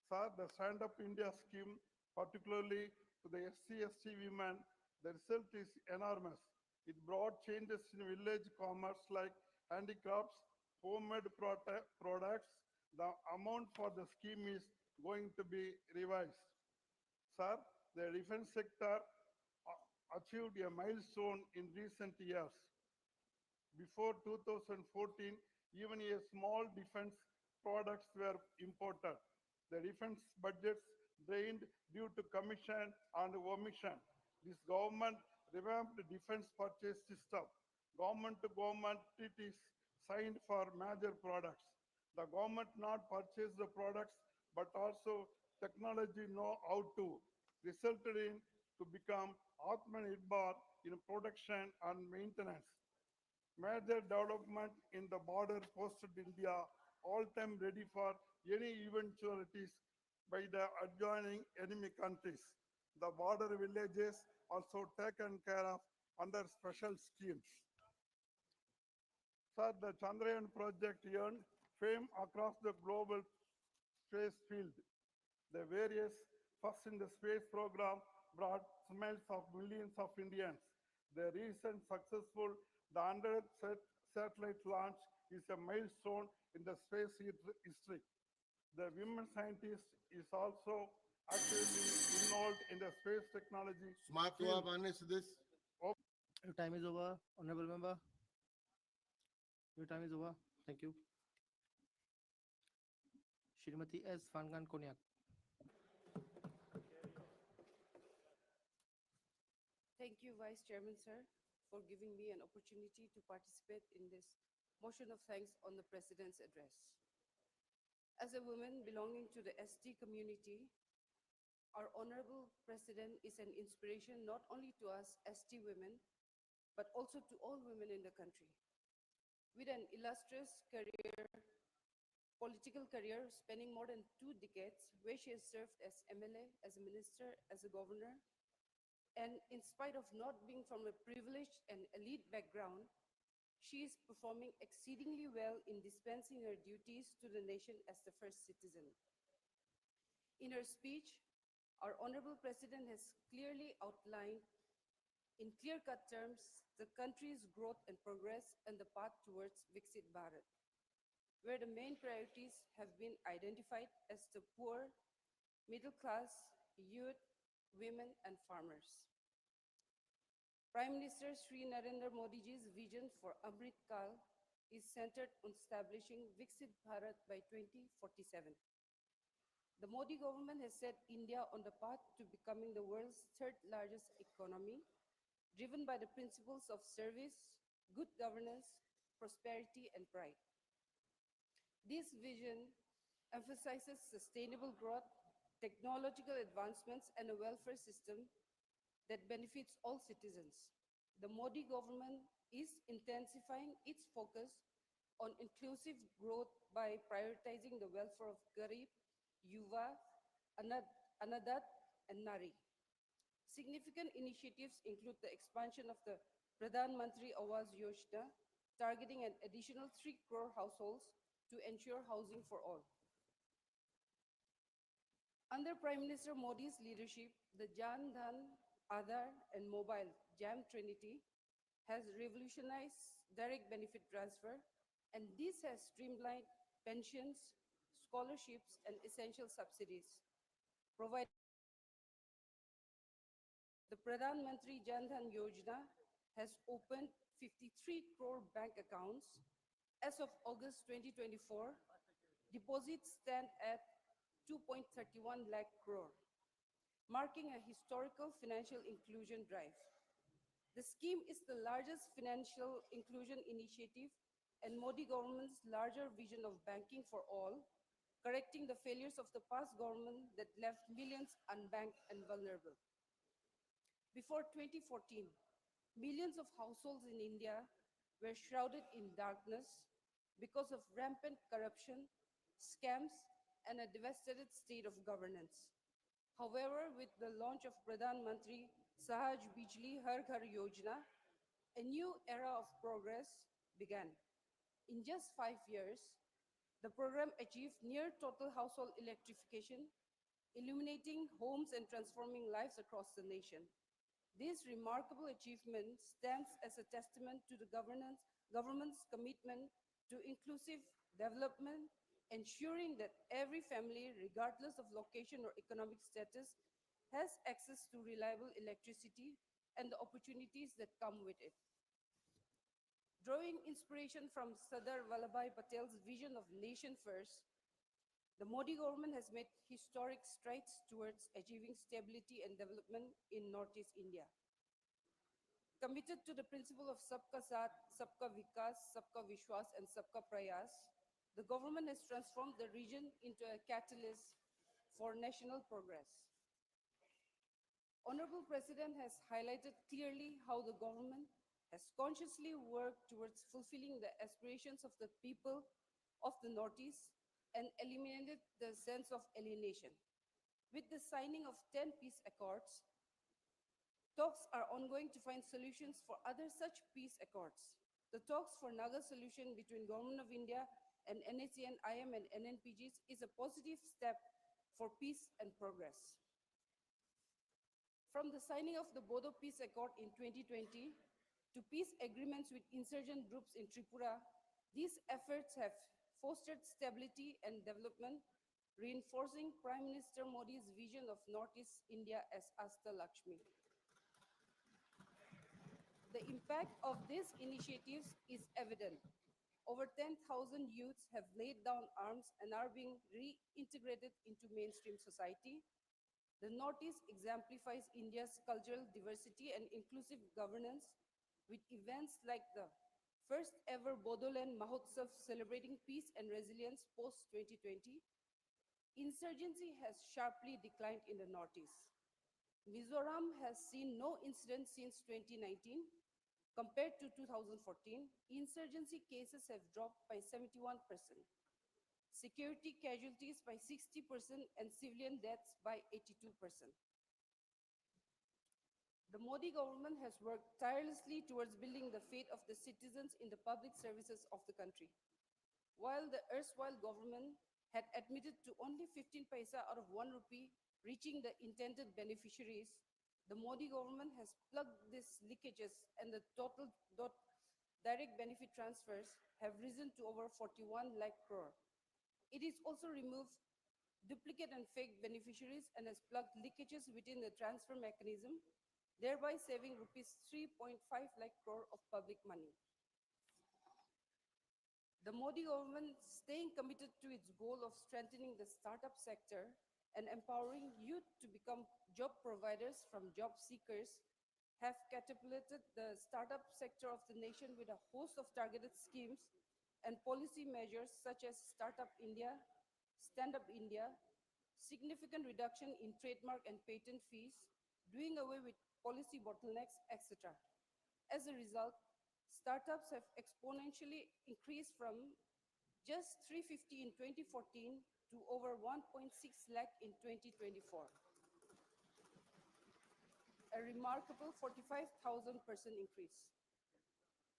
Sir, the Stand Up India scheme, particularly to the SC/ST women, the result is enormous. It brought changes in village commerce like handicrafts, homemade products. The amount for the scheme is going to be revised. Sir, the defense sector achieved a milestone in recent years. Before 2014, even a small defense products were imported. The defense budgets drained due to commission and omission. This government revamped the defense purchase system. Government-to-government treaties signed for major products. The government not purchase the products, but also technology know how to, resulted in to become Atmanirbhar in production and maintenance. Major development in the border posted India all-time ready for any eventualities by the adjoining enemy countries. The border villages also taken care of under special schemes. Sir, the Chandrayaan project earned fame across the global space field. The various first in the space program brought smiles of millions of Indians. The recent successful 100th satellite launch is a milestone in the space history. The women scientist is also actively involved in the space technology. Smart to have answered this. Your time is over, honorable member. Your time is over. Thank you. Shrimati S. Fangan Konyak. Thank you, Vice Chairman, sir, for giving me an opportunity to participate in this motion of thanks on the President's address. As a woman belonging to the ST community, our Honorable President is an inspiration not only to us ST women, but also to all women in the country. With an illustrious political career spanning more than 2 decades, where she has served as MLA, as a minister, as a governor, and in spite of not being from a privileged and elite background, she is performing exceedingly well in dispensing her duties to the nation as the first citizen. In her speech, our Honorable President has clearly outlined in clear-cut terms the country's growth and progress and the path towards Viksit Bharat, where the main priorities have been identified as the poor, middle class, youth, women, and farmers. Prime Minister Sri Narendra Modi's vision for Amrit Kal is centered on establishing Viksit Bharat by 2047. The Modi government has set India on the path to becoming the world's third largest economy, driven by the principles of service, good governance, prosperity, and pride. This vision emphasizes sustainable growth, technological advancements, and a welfare system that benefits all citizens. The Modi government is intensifying its focus on inclusive growth by prioritizing the welfare of Garib, Yuva, Anadat, and Nari. Significant initiatives include the expansion of the Pradhan Mantri Awas Yojana, targeting an additional 3 crore households to ensure housing for all. Under Prime Minister Modi's leadership, the Jan Dhan, Aadhaar, and Mobile Jam Trinity has revolutionized direct benefit transfer, and this has streamlined pensions, scholarships, and essential subsidies. The Pradhan Mantri Jan Dhan Yojana has opened 53 crore bank accounts. As of August 2024, deposits stand at 2.31 lakh crore, marking a historical financial inclusion drive. The scheme is the largest financial inclusion initiative and Modi government's larger vision of banking for all, correcting the failures of the past government that left millions unbanked and vulnerable. Before 2014, millions of households in India were shrouded in darkness because of rampant corruption, scams, and a devastated state of governance. However, with the launch of Pradhan Mantri Sahaj Bijli Har Ghar Yojana, a new era of progress began. In just 5 years, the program achieved near total household electrification, illuminating homes and transforming lives across the nation. This remarkable achievement stands as a testament to the government's commitment to inclusive development, ensuring that every family, regardless of location or economic status, has access to reliable electricity and the opportunities that come with it. Drawing inspiration from Sardar Vallabhbhai Patel's vision of nation first, the Modi government has made historic strides towards achieving stability and development in Northeast India. Committed to the principle of Sabka Saath, Sabka Vikas, Sabka Vishwas, and Sabka Prayas, the government has transformed the region into a catalyst for national progress. Honorable President has highlighted clearly how the government has consciously worked towards fulfilling the aspirations of the people of the Northeast and eliminated the sense of alienation. With the signing of 10 peace accords, talks are ongoing to find solutions for other such peace accords. The talks for Naga solution between Government of India and NACN, IM and NNPGs is a positive step for peace and progress. From the signing of the Bodo Peace Accord in 2020 to peace agreements with insurgent groups in Tripura, these efforts have fostered stability and development, reinforcing Prime Minister Modi's vision of Northeast India as Asta Lakshmi. The impact of these initiatives is evident. Over 10,000 youths have laid down arms and are being reintegrated into mainstream society. The Northeast exemplifies India's cultural diversity and inclusive governance with events like the first ever Bodoland Mahotsav celebrating peace and resilience post-2020. Insurgency has sharply declined in the Northeast. Mizoram has seen no incidents since 2019. Compared to 2014, insurgency cases have dropped by 71%, security casualties by 60%, and civilian deaths by 82%. The Modi government has worked tirelessly towards building the faith of the citizens in the public services of the country. While the erstwhile government had admitted to only 15 paisa out of 1 rupee reaching the intended beneficiaries, the Modi government has plugged these leakages and the total direct benefit transfers have risen to over 41 lakh crore. It is also removed duplicate and fake beneficiaries, and has plugged leakages within the transfer mechanism, thereby saving rupees 3.5 lakh crore of public money. The Modi government, staying committed to its goal of strengthening the startup sector and empowering youth to become job providers from job seekers, have catapulted the startup sector of the nation with a host of targeted schemes and policy measures such as Startup India, Stand Up India, significant reduction in trademark and patent fees, doing away with policy bottlenecks, etc. As a result, startups have exponentially increased from just 350 in 2014 to over 1.6 lakh in 2024. A remarkable 45,000% increase.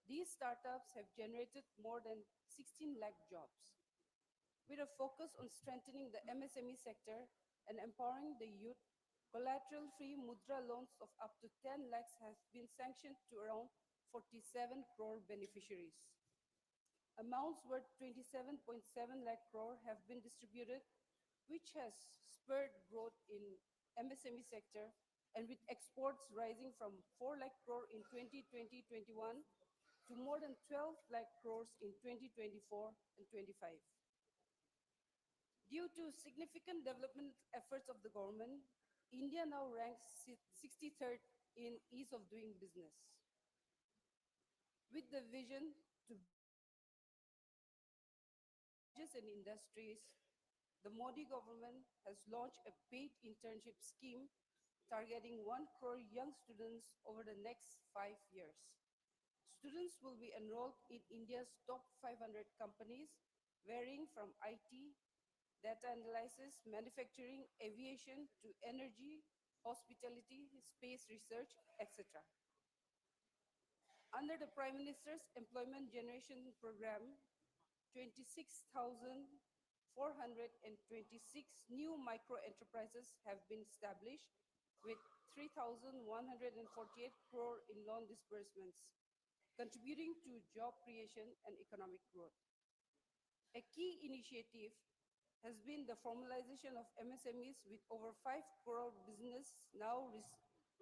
These startups have generated more than 16 lakh jobs. With a focus on strengthening the MSME sector and empowering the youth, collateral-free mudra loans of up to 10 lakhs have been sanctioned to around 47 crore beneficiaries. Amounts worth 27.7 lakh crore have been distributed, which has spurred growth in MSME sector, and with exports rising from 4 lakh crore in 2020-21 to more than 12 lakh crores in 2024 and 25. Due to significant development efforts of the government, India now ranks 63rd in ease of doing business. With the vision to and industries, the Modi government has launched a paid internship scheme targeting 1 crore young students over the next 5 years. Students will be enrolled in India's top 500 companies, varying from IT, data analysis, manufacturing, aviation to energy, hospitality, space research, etc. Under the Prime Minister's Employment Generation Program, 26,426 new micro-enterprises have been established with 3,148 crore in loan disbursements, contributing to job creation and economic growth. A key initiative has been the formalization of MSMEs with over 5 crore business now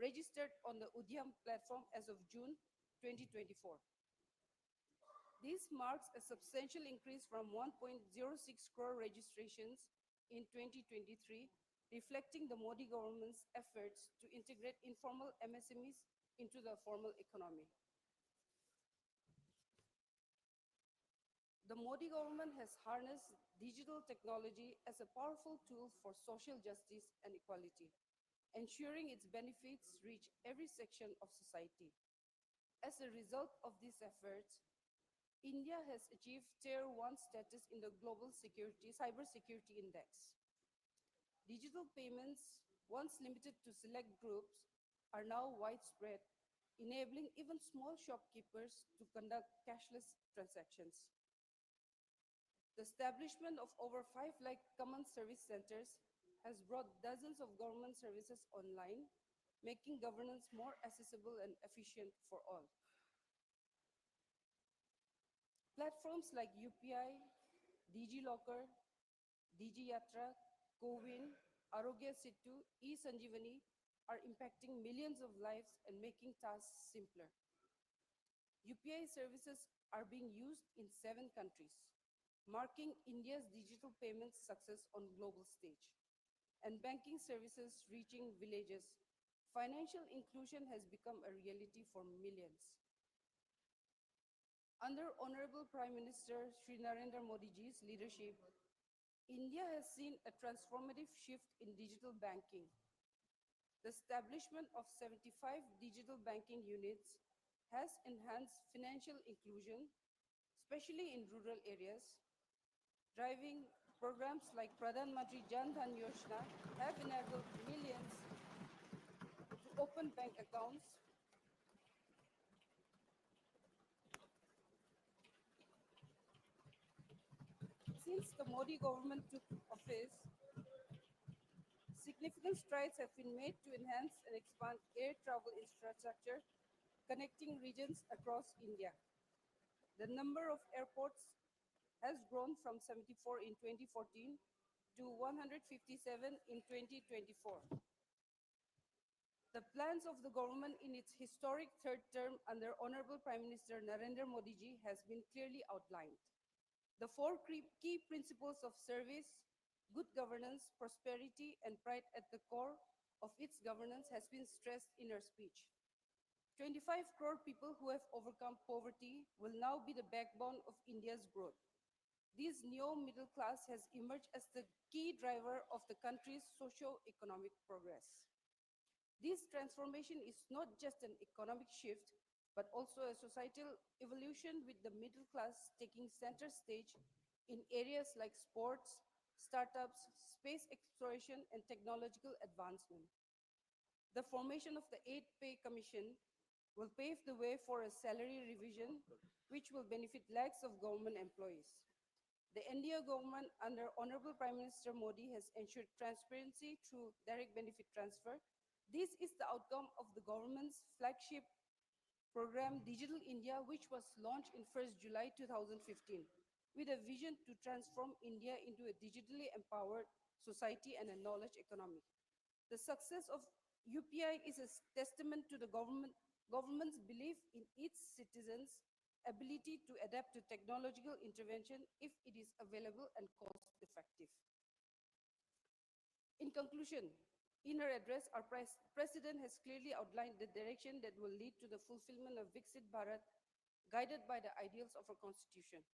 registered on the Udyam platform as of June 2024. This marks a substantial increase from 1.06 crore registrations in 2023, reflecting the Modi government's efforts to integrate informal MSMEs into the formal economy. The Modi government has harnessed digital technology as a powerful tool for social justice and equality, ensuring its benefits reach every section of society. As a result of these efforts, India has achieved Tier 1 status in the Global Cybersecurity Index. Digital payments, once limited to select groups, are now widespread, enabling even small shopkeepers to conduct cashless transactions. The establishment of over 5 lakh common service centers has brought dozens of government services online, making governance more accessible and efficient for all. Platforms like UPI, DigiLocker, DigiYatra, CoWIN, Arogya Setu, eSanjeevani are impacting millions of lives and making tasks simpler. UPI services are being used in 7 countries, marking India's digital payments success on global stage. And banking services reaching villages, financial inclusion has become a reality for millions. Under Honorable Prime Minister Shri Narendra Modi's leadership, India has seen a transformative shift in digital banking. The establishment of 75 digital banking units has enhanced financial inclusion, especially in rural areas. Driving programs like Pradhan Mantri Jan Dhan Yojana have enabled millions to open bank accounts. Since the Modi government took office, significant strides have been made to enhance and expand air travel infrastructure, connecting regions across India. The number of airports has grown from 74 in 2014 to 157 in 2024. The plans of the government in its historic third term under Honorable Prime Minister Narendra Modi ji has been clearly outlined. The four key principles of service, good governance, prosperity, and pride at the core of its governance has been stressed in her speech. 25 crore people who have overcome poverty will now be the backbone of India's growth. This neo-middle class has emerged as the key driver of the country's socio-economic progress. This transformation is not just an economic shift, but also a societal evolution with the middle class taking center stage in areas like sports, startups, space exploration, and technological advancement. The formation of the 8th Pay Commission will pave the way for a salary revision, which will benefit lakhs of government employees. The NDA government under Honorable Prime Minister Modi has ensured transparency through direct benefit transfer. This is the outcome of the government's flagship program, Digital India, which was launched in 1st July 2015, with a vision to transform India into a digitally empowered society and a knowledge economy. The success of UPI is a testament to the government's belief in its citizens' ability to adapt to technological intervention if it is available and cost-effective. In conclusion, in her address, our President has clearly outlined the direction that will lead to the fulfillment of Viksit Bharat, guided by the ideals of our Constitution.